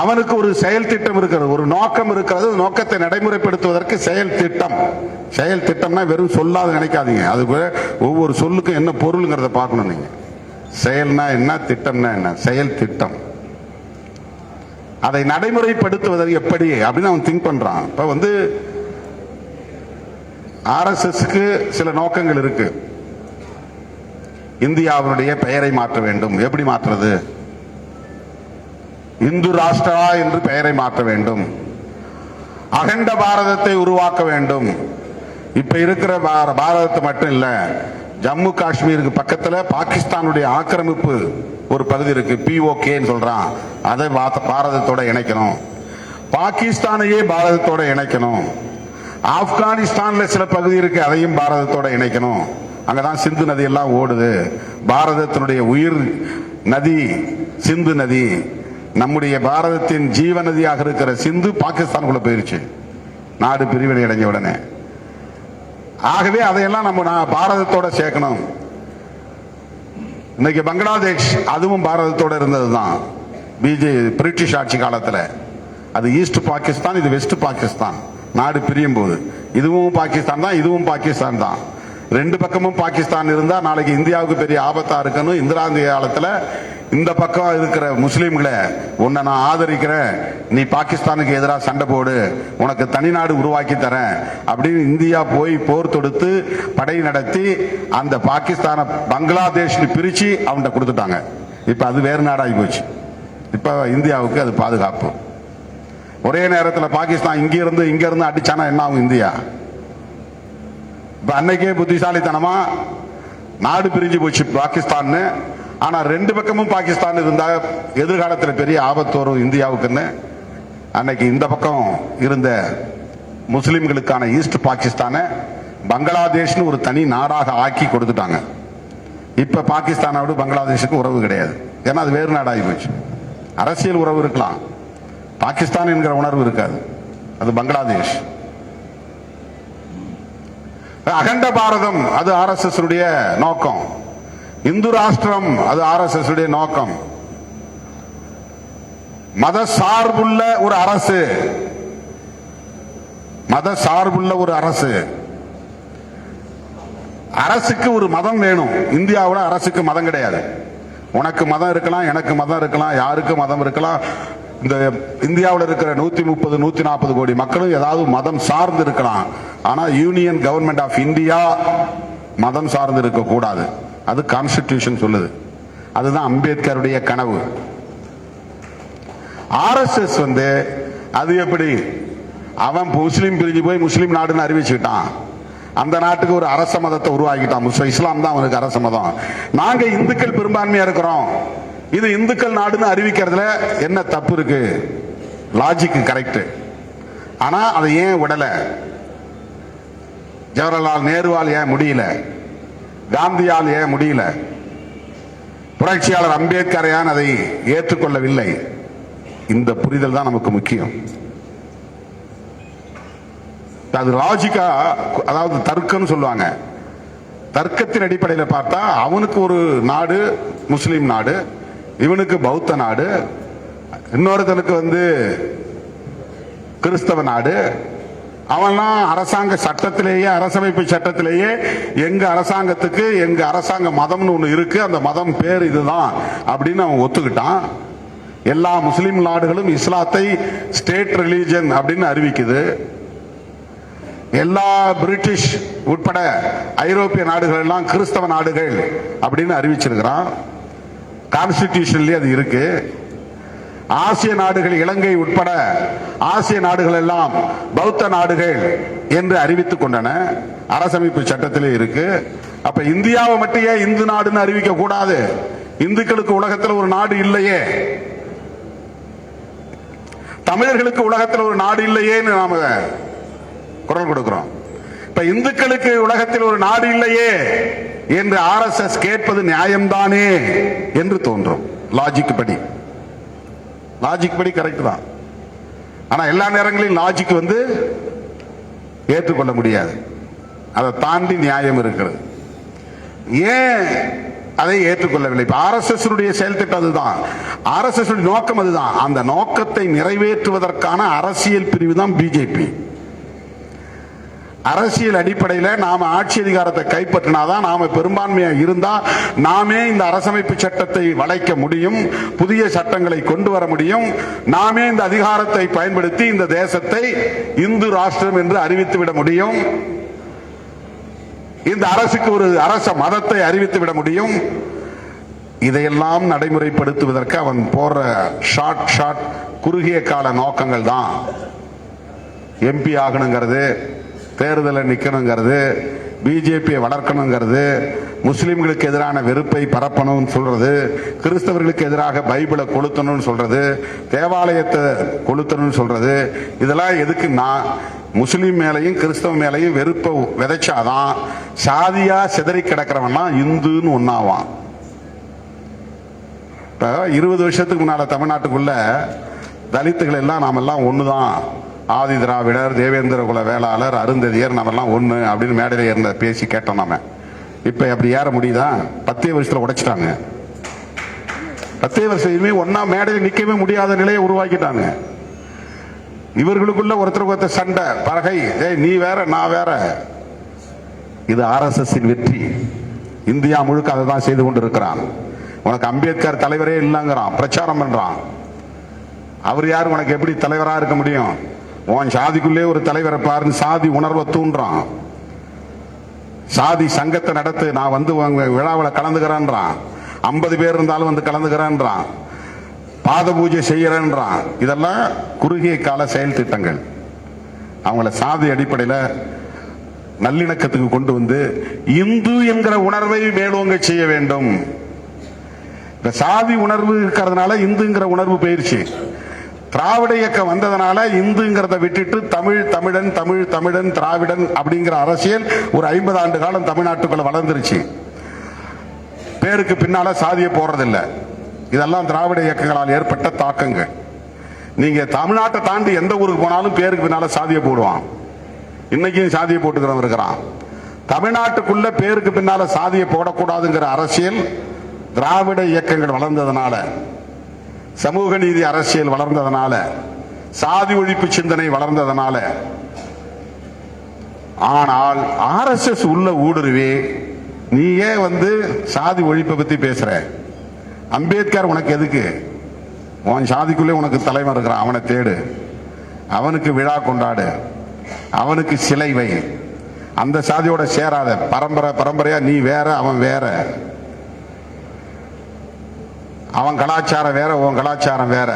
அவனுக்கு ஒரு செயல் திட்டம் இருக்கிறது, ஒரு நோக்கம் இருக்கிறது. நோக்கத்தை நடைமுறைப்படுத்துவதற்கு செயல் திட்டம். செயல் திட்டம்னா வெறும் சொல்லாது நினைக்காதீங்க. அதுக்கு ஒவ்வொரு சொல்லுக்கும் என்ன பொருள்ங்கிறத பார்க்கணும் நீங்க. செயல்னா என்ன, திட்டம்னா என்ன? செயல் திட்டம். அதை நடைமுறைப்படுத்துவதற்கு எப்படி அப்படின்னு அவன் திங்க் பண்றான். இப்ப வந்து RSSக்கு சில நோக்கங்கள் இருக்கு. இந்தியாவுடைய பெயரை மாற்ற வேண்டும். எப்படி மாற்றுறது? இந்து ராஷ்டிரா என்று பெயரை மாற்ற வேண்டும். அகண்ட பாரதத்தை உருவாக்க வேண்டும். இப்ப இருக்கிற பாரதத்தை மட்டும் இல்ல, ஜம்மு காஷ்மீருக்கு பக்கத்துல பாகிஸ்தானுடைய ஆக்கிரமிப்பு ஒரு பகுதி இருக்கு, POK சொல்றான். அதை பாரதத்தோட இணைக்கணும். பாகிஸ்தானையே பாரதத்தோட இணைக்கணும். ஆப்கானிஸ்தான்ல சில பகுதி இருக்கு, அதையும் பாரதத்தோட இணைக்கணும். அங்கதான் சிந்து நதி எல்லாம் ஓடுது. பாரதத்தினுடைய உயிர் நதி சிந்து நதி. நம்முடைய பாரதத்தின் ஜீவ நதியாக இருக்கிற சிந்து பாகிஸ்தானுக்குள்ள போயிருச்சு நாடு பிரிவினை அடைஞ்ச உடனே. ஆகவே அதையெல்லாம் நம்ம பாரதத்தோட சேர்க்கணும். இன்னைக்கு பங்களாதேஷ் அதுவும் பாரதத்தோட இருந்ததுதான் பிரிட்டிஷ் ஆட்சி காலத்தில். அது ஈஸ்ட் பாகிஸ்தான், இது வெஸ்ட் பாகிஸ்தான். நாடு பிரியும் போது இதுவும் பாகிஸ்தான் தான், இதுவும் பாகிஸ்தான் தான். ரெண்டு பக்கமும் பாகிஸ்தான் இருந்தா நாளைக்கு இந்தியாவுக்கு பெரிய ஆபத்தா இருக்கணும். இந்திரா காந்தி காலத்துல இந்த பக்கம் இருக்கிற முஸ்லீம்களை உன்னை நான் ஆதரிக்கிறேன், நீ பாகிஸ்தானுக்கு எதிராக சண்டை போடு, உனக்கு தனிநாடு உருவாக்கி தரேன் அப்படின்னு இந்தியா போய் போர் தொடுத்து படை நடத்தி அந்த பாகிஸ்தானை பங்களாதேஷ் பிரிச்சு அவன்கிட்ட கொடுத்துட்டாங்க. இப்ப அது வேறு நாடாகி போச்சு. இப்ப இந்தியாவுக்கு அது பாதுகாப்பு. ஒரே நேரத்தில் பாகிஸ்தான் இங்க இருந்து அடிச்சானா என்ன ஆகும் இந்தியா? இப்ப அன்னைக்கே புத்திசாலித்தனமா நாடு பிரிஞ்சு போச்சு பாகிஸ்தான். ஆனா ரெண்டு பக்கமும் பாகிஸ்தான் இருந்தா எதிர்காலத்தில் பெரிய ஆபத்து வரும் இந்தியாவுக்குன்னு அன்னைக்கு இந்த பக்கம் இருந்த முஸ்லிம்களுக்கான ஈஸ்ட் பாகிஸ்தானை பங்களாதேஷ்னு ஒரு தனி நாடாக ஆக்கி கொடுத்துட்டாங்க. இப்ப பாகிஸ்தானோடு பங்களாதேஷுக்கு உறவு கிடையாது. ஏன்னா அது வேறு நாடாகி போச்சு. அரசியல் உறவு இருக்கலாம், பாகிஸ்தான் என்கிற உணர்வு இருக்காது. அது பங்களாதேஷ். அகண்ட பாரதம் அது RSS உடைய நோக்கம். இந்து ராஷ்டிரம் அது RSS உடைய நோக்கம். மத சார்புள்ள ஒரு அரசு, மத சார்புள்ள ஒரு அரசு. அரசுக்கு ஒரு மதம் வேணும். இந்தியாவில் அரசுக்கு மதம் கிடையாது. உனக்கு மதம் இருக்கலாம், எனக்கு மதம் இருக்கலாம், யாருக்கு மதம் இருக்கலாம். இந்த இந்தியாவில் இருக்கிற 130 140 கோடி மக்களும் ஏதாவது மதம் சார்ந்து இருக்கலாம். ஆனா யூனியன் கவர்மெண்ட் ஆஃப் இந்தியா மதம் சார்ந்து இருக்க கூடாது. அது கான்ஸ்டிடியூஷன் சொல்லுது. அதுதான் அம்பேத்கருடைய கனவு. RSS அது எப்படி அவன் முஸ்லீம் பிரிஞ்சு போய் முஸ்லீம் நாடுன்னு அறிவிச்சுக்கிட்டான். அந்த நாட்டுக்கு ஒரு அரச மதத்தை உருவாக்கிட்டான். இஸ்லாம் தான் அவனுக்கு அரச மதம். நாங்க இந்துக்கள் பெரும்பான்மையா இருக்கிறோம், இது இந்துக்கள் நாடுன்னு அறிவிக்கிறதுல என்ன தப்பு இருக்கு? Logic correct. ஆனா அதை ஏன் விடல? ஜவஹர்லால் நேருவால் ஏன் முடியல? காந்தியால் ஏன் முடியல? புரட்சியாளர் அம்பேத்கர் ஏன் அதை ஏற்றுக்கொள்ளவில்லை? இந்த புரிதல் தான் நமக்கு முக்கியம். அது லாஜிக்கா, அதாவது தர்க்கம் சொல்லுவாங்க. தர்க்கத்தின் அடிப்படையில் பார்த்தா அவனுக்கு ஒரு நாடு முஸ்லீம் நாடு, இவனுக்கு பௌத்த நாடு, இன்னொருத்தனுக்கு கிறிஸ்தவ நாடு. அவன்லாம் அரசாங்க சட்டத்திலேயே, அரசமைப்பு சட்டத்திலேயே எங்க அரசாங்கத்துக்கு எங்க அரசாங்க மதம்னு ஒண்ணு இருக்கு, அந்த மதம் பேர் இதுதான் அப்படின்னு அவன் ஒத்துக்கிட்டான். எல்லா முஸ்லிம் நாடுகளும் இஸ்லாத்தை ஸ்டேட் ரிலீஜன் அப்படின்னு அறிவிக்குது. எல்லா பிரிட்டிஷ் உட்பட ஐரோப்பிய நாடுகள் எல்லாம் கிறிஸ்தவ நாடுகள் அப்படின்னு அறிவிச்சிருக்கிறான். கான்ஸ்டிடியூஷன்லயே அது இருக்கு. ஆசிய நாடுகள், இலங்கை உட்பட ஆசிய நாடுகள் எல்லாம் பௌத்த நாடுகள் என்று அறிவித்துக் கொண்டன. அரசமைப்பு சட்டத்திலே இருக்கு. அப்ப இந்தியாவை மட்டும் ஏன் இந்து நாடுன்னு அறிவிக்க கூடாது? இந்துக்களுக்கு உலகத்தில் ஒரு நாடு இல்லையே, தமிழர்களுக்கு உலகத்தில் ஒரு நாடு இல்லையேன்னு நாம குரல் கொடுக்கிறோம். இப்ப இந்துக்களுக்கு உலகத்தில் ஒரு நாடு இல்லையே என்று RSS கேட்பது நியாயம்தானே என்று தோன்றும். லாஜிக் படி கரெக்ட் தான். ஆனா எல்லா நேரங்களிலும் லாஜிக் ஏற்றுக்கொள்ள முடியாது. அதை தாண்டி நியாயம் இருக்கிறது. ஏன் அதை ஏற்றுக்கொள்ளவில்லை? இப்ப RSS செயல் திட்டம் அதுதான். RSS நோக்கம் அதுதான். அந்த நோக்கத்தை நிறைவேற்றுவதற்கான அரசியல் பிரிவு தான் பிஜேபி. அரசியல் அடிப்படையில் நாம ஆட்சி அதிகாரத்தை கைப்பற்றினாதான், நாம பெரும்பான்மையா இருந்தா நாமே இந்த அரசமைப்பு சட்டத்தை வளைக்க முடியும், புதிய சட்டங்களை கொண்டு வர முடியும். நாமே இந்த அதிகாரத்தை பயன்படுத்தி இந்த தேசத்தை இந்து ராஷ்டிரம் என்று அறிவித்து விட முடியும். இந்த அரசுக்கு ஒரு அரச மதத்தை அறிவித்து விட முடியும். இதையெல்லாம் நடைமுறைப்படுத்துவதற்கு அவன் போற ஷார்ட் குறுகிய கால நோக்கங்கள் தான். MP ஆகணுங்கிறது, தேர்தலில் நிக்கணுங்கிறது, பிஜேபியை வளர்க்கணுங்கிறது, முஸ்லிம்களுக்கு எதிரான வெறுப்பை பரப்பணும்னு சொல்றது, கிறிஸ்தவர்களுக்கு எதிராக பைபிளை கொளுத்தணும்னு சொல்றது, தேவாலயத்தை கொளுத்தணும்னு சொல்றது, இதெல்லாம் எதுக்கு? நான் முஸ்லீம் மேலையும் கிறிஸ்தவ மேலையும் வெறுப்பை விதைச்சாதான் சாதியா சிதறி கிடக்கிறவன்லாம் இந்துன்னு ஒன்னாவான். இப்ப 20 வருஷத்துக்கு முன்னால தமிழ்நாட்டுக்குள்ள தலித்துகள் எல்லாம் நாமெல்லாம் ஒண்ணுதான், ஆதி திராவிடர், தேவேந்திர குல வேளாளர், அருந்ததியர், நாமெல்லாம் ஒண்ணு அப்படின்னு மேடையில இருந்த பேசி கேட்டோம். நாம இப்ப அப்படி ஏற முடியுதா? 10 வருஷத்துல உடைச்சிட்டாங்க. 10 வருஷம் ஒன்னா மேடையில் நிக்கவே முடியாத நிலையை உருவாக்கிட்டாங்க. இவர்களுக்குள்ள ஒருத்தருக்கு ஒருத்தர் சண்டை, பகை, நீ வேற நான் வேற. இது RSS வெற்றி. இந்தியா முழுக்க அதை தான் செய்து கொண்டிருக்கிறான். உனக்கு அம்பேத்கர் தலைவரே இல்லைங்கிறான், பிரச்சாரம் பண்றான். அவர் யார்? உனக்கு எப்படி தலைவரா இருக்க முடியும்? உன் சாதிக்குள்ளே ஒரு தலைவரை பாருன்னு சாதி உணர்வை தூண்டுறான். சாதி சங்கத்தை நடத்து, நான் வந்து விழாவில் கலந்துக்கிறேன்றான். 50 பேர் இருந்தாலும் வந்து கலந்துக்கிறேன்றான். பாத பூஜை செய்யறேன்றான். இதெல்லாம் குறுகிய கால செயல் திட்டங்கள். அவங்கள சாதி அடிப்படையில் நல்லிணக்கத்துக்கு கொண்டு வந்து இந்து என்கிற உணர்வை மேலோங்க செய்ய வேண்டும். இந்த சாதி உணர்வு இருக்கிறதுனால இந்துங்கிற உணர்வு போயிருச்சு. திராவிட இயக்கம் வந்ததனால இந்துங்கிறத விட்டுட்டு தமிழ், தமிழன், தமிழ், தமிழன், திராவிடன் அப்படிங்கிற அரசியல் ஒரு 50 ஆண்டு காலம் தமிழ்நாட்டுக்குள்ள வளர்ந்துருச்சு. பேருக்கு பின்னால சாதியை போடுறதில்லை. இதெல்லாம் திராவிட இயக்கங்களால் ஏற்பட்ட தாக்கங்கள். நீங்க தமிழ்நாட்டை தாண்டி எந்த ஊருக்கு போனாலும் பேருக்கு பின்னால சாதியை போடுவான். இன்னைக்கும் சாதியை போட்டுக்கிறவன் இருக்கிறான். தமிழ்நாட்டுக்குள்ள பேருக்கு பின்னால சாதியை போடக்கூடாதுங்கிற அரசியல் திராவிட இயக்கங்கள் வளர்ந்ததனால, சமூக நீதி அரசியல் வளர்ந்ததனால, சாதி ஒழிப்பு சிந்தனை வளர்ந்ததனால. ஆனால் RSS உள்ள ஊடுருவி நீயே வந்து சாதி ஒழிப்பை பத்தி பேசுற. அம்பேத்கர் உனக்கு எதுக்கு? உன் சாதிக்குள்ளே உனக்கு தலைவர் இருக்கிறான், அவனை தேடு, அவனுக்கு விழா கொண்டாடு, அவனுக்கு சிலை வை. அந்த சாதியோட சேராத. பரம்பரை பரம்பரையா நீ வேற, அவன் வேற. அவன் கலாச்சாரம் வேற, உன் கலாச்சாரம் வேற.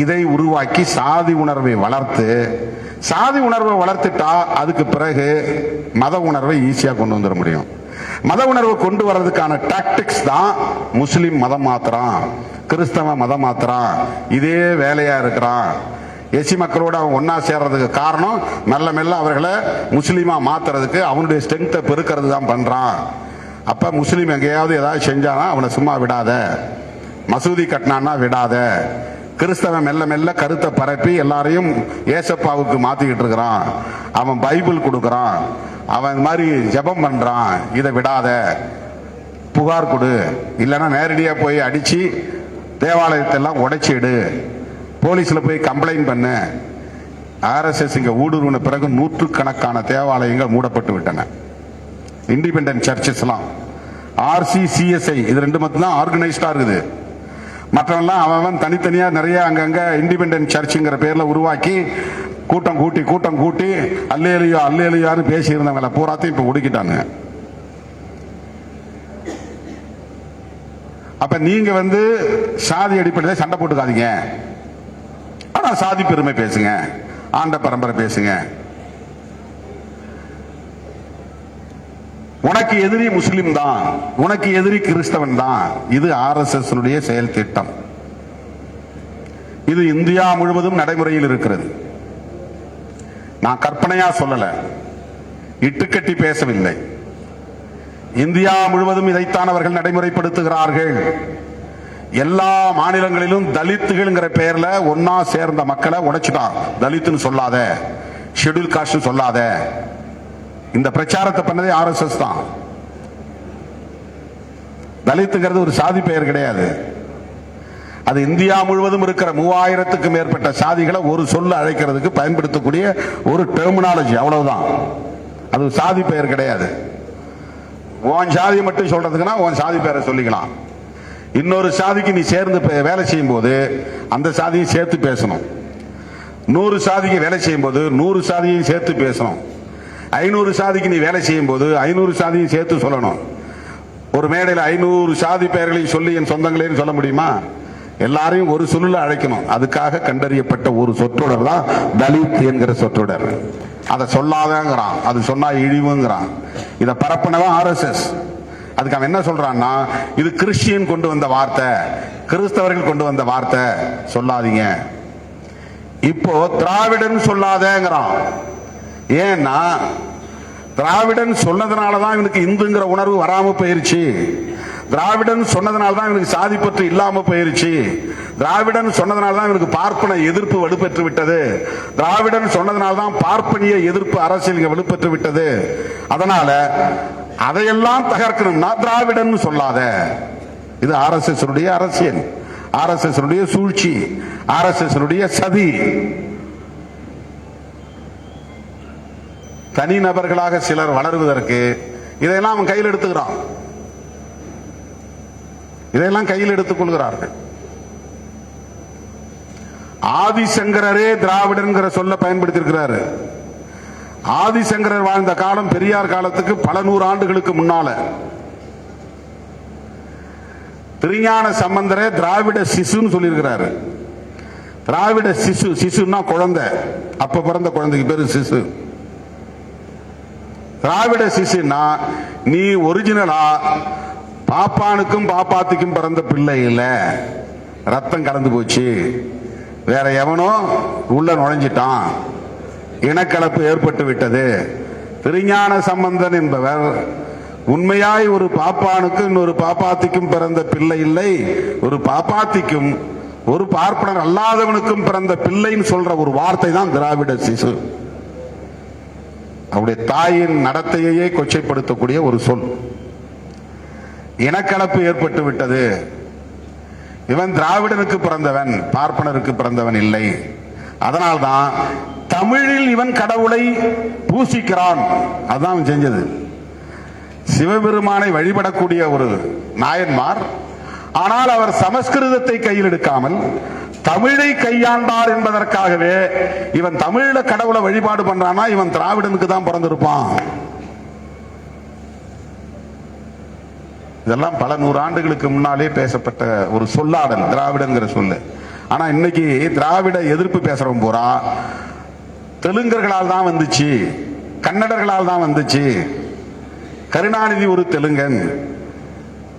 இதை உருவாக்கி சாதி உணர்வை வளர்த்து, சாதி உணர்வை வளர்த்துட்டா அதுக்கு பிறகு மத உணர்வை ஈஸியா கொண்டு வந்துட முடியும். மத உணர்வை கொண்டு வர்றதுக்கான டாக்டிக்ஸ் தான் முஸ்லிம் மதம் மாத்திரம், கிறிஸ்தவ மதம் மாத்திரம், இதே வேலையா இருக்கிறான். எஸ்சி மக்களோட அவன் ஒன்னா சேர்றதுக்கு காரணம் மெல்ல மெல்ல அவர்களை முஸ்லீமா மாத்துறதுக்கு அவனுடைய ஸ்ட்ரென்த்தை பெருக்கிறது தான் பண்றான். அப்ப முஸ்லீம் எங்கேயாவது ஏதாவது செஞ்சானா அவனை சும்மா விடாத, மசூதி கட்டினான்னா விடாத. கிறிஸ்தவன் மெல்ல மெல்ல கருத்தை பரப்பி எல்லாரையும் ஏசப்பாவுக்கு மாத்திக்கிட்டு இருக்கிறான். அவன் பைபிள் கொடுக்கறான், அவன் மாதிரி ஜெபம் பண்றான், இதை விடாத, புகார் கொடு, இல்லைன்னா நேரடியா போய் அடிச்சு தேவாலயத்தை எல்லாம் உடைச்சிடு, போலீஸ்ல போய் கம்ப்ளைண்ட் பண்ணு. RSS இங்க ஊடுருவின பிறகு நூற்றுக்கணக்கான தேவாலயங்கள் மூடப்பட்டு விட்டன. இண்டிபெண்டன்ட் சர்ச்சஸ் எல்லாம், RC CSI இது ரெண்டு மட்டும் தான் ஆர்கனைஸ்டா இருக்குது. மற்றவெல்லாம் அவன் தனித்தனியா நிறைய அங்கங்க இண்டிபெண்டன்ட் சர்ச்சுங்கிற பேர்ல உருவாக்கி கூட்டம் கூட்டி அல்லேலியா அல்லேலியான்னு பேசி இருந்தவங்கள பூராத்தையும் இப்ப ஒடுக்கிட்டாங்க. அப்ப நீங்க வந்து சாதி அடிப்படையில் சண்டை போட்டுக்காதீங்க, ஆனா சாதி பெருமை பேசுங்க, ஆண்ட பரம்பரை பேசுங்க. உனக்கு எதிரி முஸ்லிம் தான், உனக்கு எதிரி கிறிஸ்தவன் தான். இது RSS செயல் திட்டம். இது இந்தியா முழுவதும் நடைமுறையில் இருக்கிறது. நான் கற்பனையா சொல்லல, இட்டுக்கட்டி பேசவில்லை. இந்தியா முழுவதும் இதைத்தான் அவர்கள் நடைமுறைப்படுத்துகிறார்கள். எல்லா மாநிலங்களிலும் தலித்துகள் பெயர்ல ஒன்னா சேர்ந்த மக்களை உடைச்சுட்டான். தலித்துன்னு சொல்லாத, ஷெட்யூல் காஸ்ட் சொல்லாத. இந்த பிரச்சாரத்தை பண்ணதே RSS தான். தலித்துங்கிறது ஒரு சாதி பெயர் கிடையாது. அது இந்தியா முழுவதும் இருக்கிற 3000க்கும் மேற்பட்ட சாதிகளை ஒரு சொல்ல அழைக்கிறதுக்கு பயன்படுத்தக்கூடிய ஒரு டெர்மினாலஜி, அவ்வளவுதான். அது சாதி பெயர் கிடையாது. உன் சாதியை மட்டும் சொல்றதுக்குன்னா உன் சாதி பெயரை சொல்லிக்கலாம். இன்னொரு சாதிக்கு நீ சேர்ந்து வேலை செய்யும் போது அந்த சாதியை சேர்த்து பேசணும். 100 சாதிக்கு வேலை செய்யும் போது 100 சாதியையும் சேர்த்து பேசணும். 500 சாதிக்கு நீ வேலை செய்யும் போது 500 சாதியும் சேர்த்து சொல்லணும். ஒரு மேடையில் 500 சாதி பெயர்களையும் சொல்லி என் சொந்தங்களேன்னு சொல்ல முடியுமா? எல்லாரையும் ஒரு சொல்லுல அழைக்கணும். அதுக்காக கண்டறியப்பட்ட ஒரு சொற்றொடர் தான் தலித் என்கிற சொற்றொடர். அதை சொல்லாதங்கிறான், அது சொன்னா இழிவுங்கிறான். இதை பரப்புனவன் ஆர்எஸ்எஸ். அதுக்கு அவன் என்ன சொல்றான்னா, இது கிறிஸ்டியன் கொண்டு வந்த வார்த்தை, கிறிஸ்தவர்கள் கொண்டு வந்த வார்த்தை, சொல்லாதீங்க. இப்போ திராவிடன் சொல்லாதேங்கிறான். ஏன்னா திராவிடன் சொன்னதுனாலதான் இவனுக்கு இந்துங்கிற உணர்வு வராம போயிருச்சு. திராவிடன் சொன்னதுனால்தான் இவனுக்கு சாதி பற்று இல்லாம போயிருச்சு. திராவிடன் சொன்னதுனால்தான் இவனுக்கு பார்ப்பன எதிர்ப்பு வலுப்பெற்று விட்டது. திராவிடன் சொன்னதுனால்தான் பார்ப்பனிய எதிர்ப்பு அரசியல் இங்க வலுப்பெற்று விட்டது. அதனால அதையெல்லாம் தகர்க்கணும்னா திராவிடன் சொல்லாத. இது ஆர்எஸ்எஸ் அரசியல், ஆர்எஸ்எஸ் சூழ்ச்சி, ஆர்எஸ்எஸ் சதி. தனிநபர்களாக சிலர் வளருவதற்கு இதையெல்லாம் அவன் கையில் எடுத்துக்கிறான், இதையெல்லாம் கையில் எடுத்துக் கொள்கிறார்கள். ஆதிசங்கரரே திராவிடன்கிற சொல்ல பயன்படுத்தியிருக்கிறாரு. ஆதிசங்கரர் வாழ்ந்த காலம் பெரியார் காலத்துக்கு பல நூறு ஆண்டுகளுக்கு முன்னால. திருஞான சம்பந்தரே திராவிட சிசுன்னு சொல்லியிருக்கிறாரு. திராவிட சிசு, சிசுன்னா குழந்தை, அப்ப பிறந்த குழந்தைக்கு பேரு சிசு. திராவிட சிசுன்னா நீ ஒரிஜினலா பாப்பானுக்கும் பாப்பாத்திக்கும் பிறந்த பிள்ளை இல்ல, ரத்தம் கலந்து போச்சு, வேற எவனோ உள்ள நுழைஞ்சிட்டான், இனக்கலப்பு ஏற்பட்டு விட்டது. திருஞான சம்பந்தன் என்பவர் உண்மையாய் ஒரு பாப்பானுக்கும் இன்னொரு பாப்பாத்திக்கும் பிறந்த பிள்ளை இல்லை, ஒரு பாப்பாத்திக்கும் ஒரு பார்ப்பனர் அல்லாதவனுக்கும் பிறந்த பிள்ளைன்னு சொல்ற ஒரு வார்த்தை தான் திராவிட சிசு. அவருடைய தாயின் நடத்தையே கொச்சைப்படுத்தக்கூடிய ஒரு சொல். இனக்கலப்பு ஏற்பட்டு விட்டது, இவன் திராவிடனுக்கு பிறந்தவன், பார்ப்பனருக்கு பிறந்தவன் இல்லை. அதனால்தான் தமிழில் இவன் கடவுளை பூசிக்கிறான். அதுதான் அவன் செஞ்சது. சிவபெருமானை வழிபடக்கூடிய ஒரு நாயன்மார், ஆனால் அவர் சமஸ்கிருதத்தை கையில் எடுக்காமல் தமிழை கையாண்டார் என்பதற்காகவே இவன் தமிழ கடவுளை வழிபாடு பண்றானா, இவன் திராவிடனுக்கு தான் பிறந்திருப்பான். இதெல்லாம் பல நூறு ஆண்டுகளுக்கு முன்னாலே பேசப்பட்ட ஒரு சொல்லாடல் திராவிடங்கிற சொல்லு. ஆனா இன்னைக்கு திராவிட எதிர்ப்பு பேசுறவன் பூரா தெலுங்கர்களால் தான் வந்துச்சு, கன்னடர்களால் தான் வந்துச்சு. கருணாநிதி ஒரு தெலுங்கன்,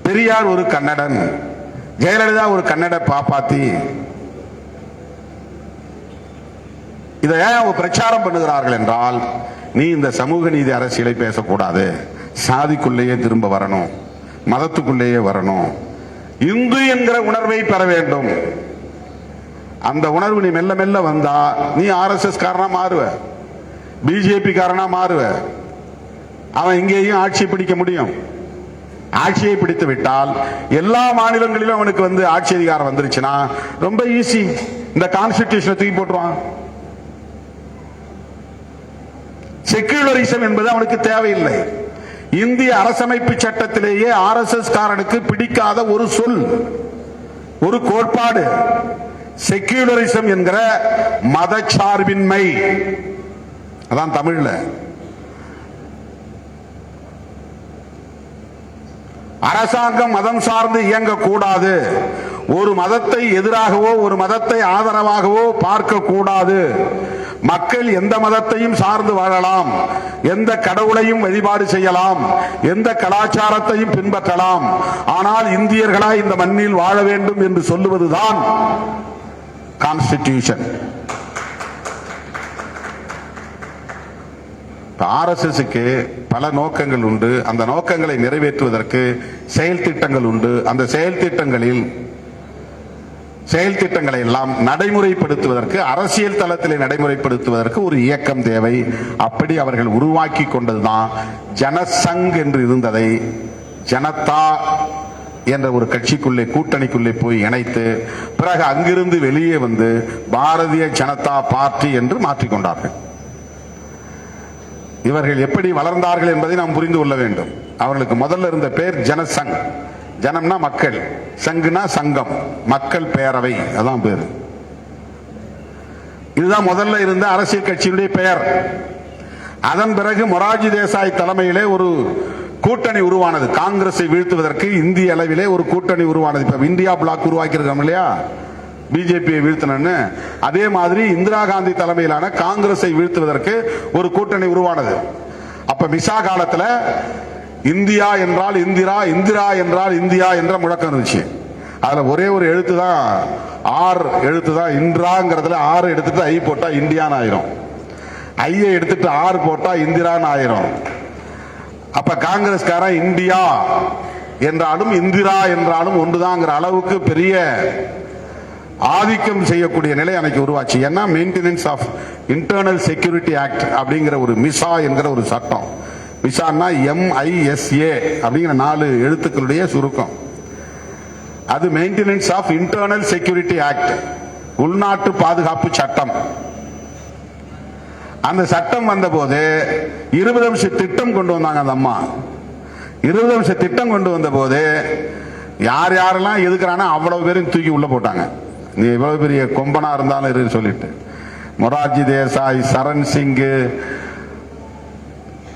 பெரியார் ஒரு கன்னடன், ஜெயலலிதா ஒரு கன்னட பாப்பாத்தி. இதை ஏன் பிரச்சாரம் பண்ணுகிறார்கள் என்றால், நீ இந்த சமூக நீதி அரசியலை பேசக்கூடாது, சாதிக்குள்ளேயே திரும்ப வரணும், மதத்துக்குள்ளேயே வரணும், இந்து என்கிற உணர்வை பெற வேண்டும். அந்த உணர்வு நீ மெல்ல மெல்ல வந்தா நீ ஆர்எஸ்எஸ் காரனா மாறுவ, பிஜேபி காரனா மாறுவ. அவன் இங்கேயும் ஆட்சியை பிடிக்க முடியும். ஆட்சியை பிடித்து விட்டால் எல்லா மாநிலங்களிலும் அவனுக்கு ஆட்சி அதிகாரம் வந்துருச்சுன்னா ரொம்ப ஈஸி. இந்த கான்ஸ்டிடியூஷனை தூக்கி போட்டுருவான். செக்யூலரிசம் என்பது அவனுக்கு தேவையில்லை. இந்திய அரசமைப்பு சட்டத்திலேயே ஆர்எஸ்எஸ் காரனுக்கு பிடிக்காத ஒரு சொல், ஒரு கோட்பாடு செக்யூலரிசம் என்கிற மதச்சார்பின்மை. அதான் தமிழ்ல. அரசாங்கம் மதம் சார்ந்து இயங்கக்கூடாது, ஒரு மதத்தை எதிராகவோ ஒரு மதத்தை ஆதரவாகவோ பார்க்க கூடாது. மக்கள் எந்த மதத்தையும் சார்ந்து வாழலாம், எந்த கடவுளையும் வழிபாடு செய்யலாம், எந்த கலாச்சாரத்தையும் பின்பற்றலாம். ஆனால் இந்தியர்களாய் இந்த மண்ணில் வாழ வேண்டும் என்று சொல்லுவதுதான் கான்ஸ்டிடியூஷன். ஆர்எஸ்எஸ்க்கு பல நோக்கங்கள் உண்டு. அந்த நோக்கங்களை நிறைவேற்றுவதற்கு செயல் திட்டங்கள் உண்டு. அந்த செயல் திட்டங்களை எல்லாம் நடைமுறைப்படுத்துவதற்கு, அரசியல் தளத்திலே நடைமுறைப்படுத்துவதற்கு ஒரு இயக்கம் தேவை. அப்படி அவர்கள் உருவாக்கி கொண்டதுதான் ஜனசங் என்று இருந்ததை ஜனதா என்ற ஒரு கட்சிக்குள்ளே, கூட்டணிக்குள்ளே போய் இணைத்து, பிறகு அங்கிருந்து வெளியே வந்து பாரதிய ஜனதா பார்ட்டி என்று மாற்றிக்கொண்டார்கள். இவர்கள் எப்படி வளர்ந்தார்கள் என்பதை நாம் புரிந்து கொள்ள வேண்டும். அவர்களுக்கு முதல்ல இருந்த பெயர் ஜனசங். ஜனம்னா மக்கள், சங்குனா சங்கம், மக்கள் பேரவை, அதான் பேரு. இதுதான் முதல்ல இருந்த அரசியல் கட்சியினுடைய பெயர். அதன் பிறகு மொரார்ஜி தேசாய் தலைமையிலே ஒரு கூட்டணி உருவானது. காங்கிரஸை வீழ்த்துவதற்கு இந்திய அளவிலே ஒரு கூட்டணி உருவானது. இப்ப இந்தியா பிளாக் உருவாக்கி இருக்கோம் இல்லையா, பிஜேபியை வீழ்த்தணும்னு. அதே மாதிரி இந்திரா காந்தி தலைமையிலான காங்கிரஸை வீழ்த்துவதற்கு ஒரு கூட்டணி உருவானது. அப்ப மிசா காலத்துல இந்தியா என்றால் இந்திரா, இந்திரா என்றால் இந்தியா என்ற முழக்கம் இருந்துச்சு. அதுல ஒரே ஒரு எழுத்து தான், ஆர் எழுத்து தான். இந்திராங்கிறதுல ஆறு எடுத்துட்டு ஐ போட்டா இந்தியான்னு ஆயிரும், ஐயை எடுத்துட்டு ஆறு போட்டா இந்திரான்னு ஆயிரும். அப்ப காங்கிரஸ்காரன் இந்தியா என்றாலும் இந்திரா என்றாலும் ஒன்றுதாங்கிற அளவுக்கு பெரிய ஆதிக்கம் செய்யக்கூடிய நிலை அன்னைக்கு உருவாச்சு. ஏன்னா maintenance of internal security act அப்படிங்கிற ஒரு மிசா என்கிற ஒரு சட்டம். மிசான்னா MISA அப்படிங்கிற 4 எழுத்துக்களுடைய சுருக்கம். அது maintenance of internal security act, உள்நாட்டு பாதுகாப்பு சட்டம். அந்த சட்டம் வந்த போது 20 அம்ச திட்டம் கொண்டு வந்தாங்க. அந்த அம்மா 20 அம்ச திட்டம் கொண்டு வந்த போது யார் யாரெல்லாம் எதுக்குறானோ அவ்வளவு பேரும் தூக்கி உள்ள போட்டாங்க. நீ எவ்வளவு பெரிய கொம்பனா இருந்தாலும் சொல்லிட்டு, மொரார்ஜி தேசாய், சரண் சிங்,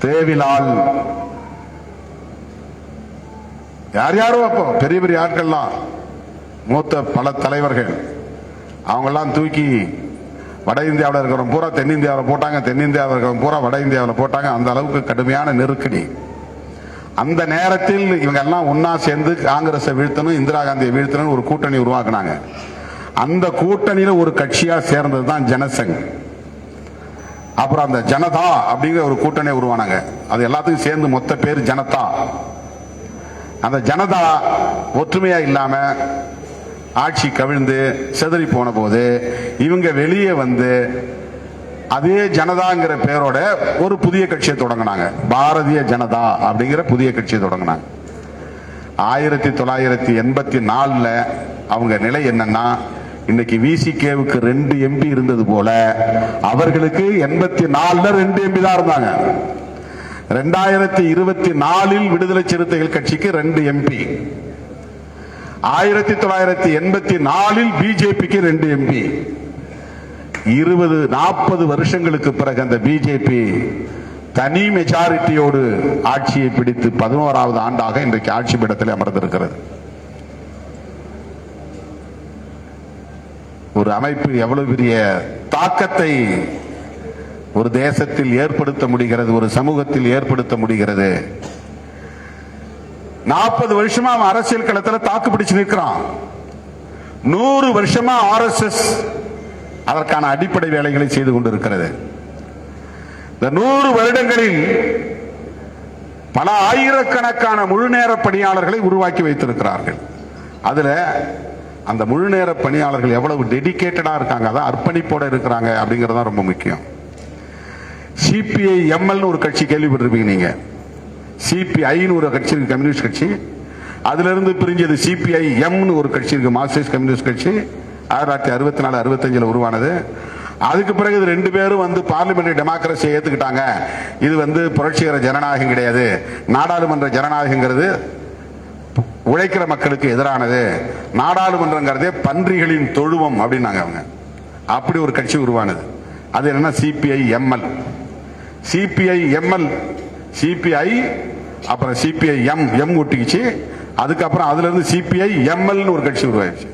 தேவிலால், யார் யாரோ அப்போ பெரிய பெரிய ஆட்கள்லாம், மூத்த பல தலைவர்கள், அவங்கெல்லாம் தூக்கி வட இந்தியாவில் இருக்கிறவங்க பூரா தென்னிந்தியாவில் போட்டாங்க, தென்னிந்தியாவில் இருக்கிறவங்க பூரா வட இந்தியாவில் போட்டாங்க. அந்த அளவுக்கு கடுமையான நெருக்கடி. அந்த நேரத்தில் இவங்க எல்லாம் ஒன்னா சேர்ந்து காங்கிரஸை வீழ்த்தணும், இந்திரா காந்தியை வீழ்த்தணும் ஒரு கூட்டணி உருவாக்குனாங்க. அந்த கூட்டணியில ஒரு கட்சியா சேர்ந்தது தான் ஜனசங். அப்புறம் அந்த ஜனதா அப்படிங்கிற ஒரு கூட்டணி உருவானாங்க. அது எல்லாத்துக்கும் சேர்ந்து மொத்த பேர் ஜனதா. அந்த ஜனதா ஒற்றுமையா இல்லாம ஆட்சி கவிழ்ந்து செதறி போன போது இவங்க வெளியே வந்து அதே ஜனதாங்கிற பேரோட ஒரு புதிய கட்சியை தொடங்கினாங்க. பாரதிய ஜனதா அப்படிங்கிற புதிய கட்சியை தொடங்கினாங்க. 1984 அவங்க நிலை என்னன்னா, இன்னைக்கு விசிகேவுக்கு 2 MP இருந்தது போல அவர்களுக்கு 84 2 MP தான் இருந்தாங்க. 2024 விடுதலை சிறுத்தைகள் கட்சிக்கு 2 MP, 1984 பிஜேபிக்கு 2 MP. 20-40 வருஷங்களுக்கு பிறகு அந்த பிஜேபி தனி மெஜாரிட்டியோடு ஆட்சியை பிடித்து 11வது ஆண்டாக இன்றைக்கு ஆட்சி பீடத்தில் அமர்ந்திருக்கிறது. ஒரு அமைப்பு எவ்வளவு பெரிய தாக்கத்தை ஒரு தேசத்தில் ஏற்படுத்த முடிகிறது, ஒரு சமூகத்தில் ஏற்படுத்த முடிகிறது. 40 வருஷமா அவன் அரசியல் களத்தில் தாக்கு பிடிச்சு நிற்கிறான். 100 வருஷமா RSS அதற்கான அடிப்படை வேலைகளை செய்து கொண்டிருக்கிறது. இந்த 100 வருடங்களில் பல ஆயிரக்கணக்கான முழுநேர பணியாளர்களை உருவாக்கி வைத்திருக்கிறார்கள். அதுல அந்த முழுநேர பணியாளர்கள் எவ்வளவு டெடிகேட்டடா இருக்காங்க, அதான் அர்ப்பணிப்போட இருக்கிறாங்க அப்படிங்கிறது தான் ரொம்ப முக்கியம். CPI-ML ஒரு கட்சி கேள்விப்பட்டிருப்பீங்க நீங்க. CPI ஒரு கட்சி இருக்கு, கம்யூனிஸ்ட் கட்சி. அதுல இருந்து பிரிஞ்சது CPI-M ஒரு கட்சி இருக்கு, மார்க்சிஸ்ட் கம்யூனிஸ்ட் கட்சி. 1964-65 உருவானது. அதுக்கு பிறகு 2 பேரும் வந்து பார்லிமெண்டரி டெமோக்ரஸியை ஏத்துக்கிட்டாங்க. இது வந்து புரட்சிகர ஜனநாயகம் கிடையாது, நாடாளுமன்ற ஜனநாயகங்கிறது உழைக்கிற மக்களுக்கு எதிரானது, நாடாளுமன்றங்கிறதே பன்றிகளின் தொழுவம் அப்படின்னாங்க அவங்க. அப்படி ஒரு கட்சி உருவானது. அது என்னன்னா CPI-ML. CPI-ML, CPI அப்புறம் CPI-M ஒட்டிக்கிச்சு. அதுக்கப்புறம் அதுல இருந்து CPI-ML ஒரு கட்சி உருவாயிருச்சு.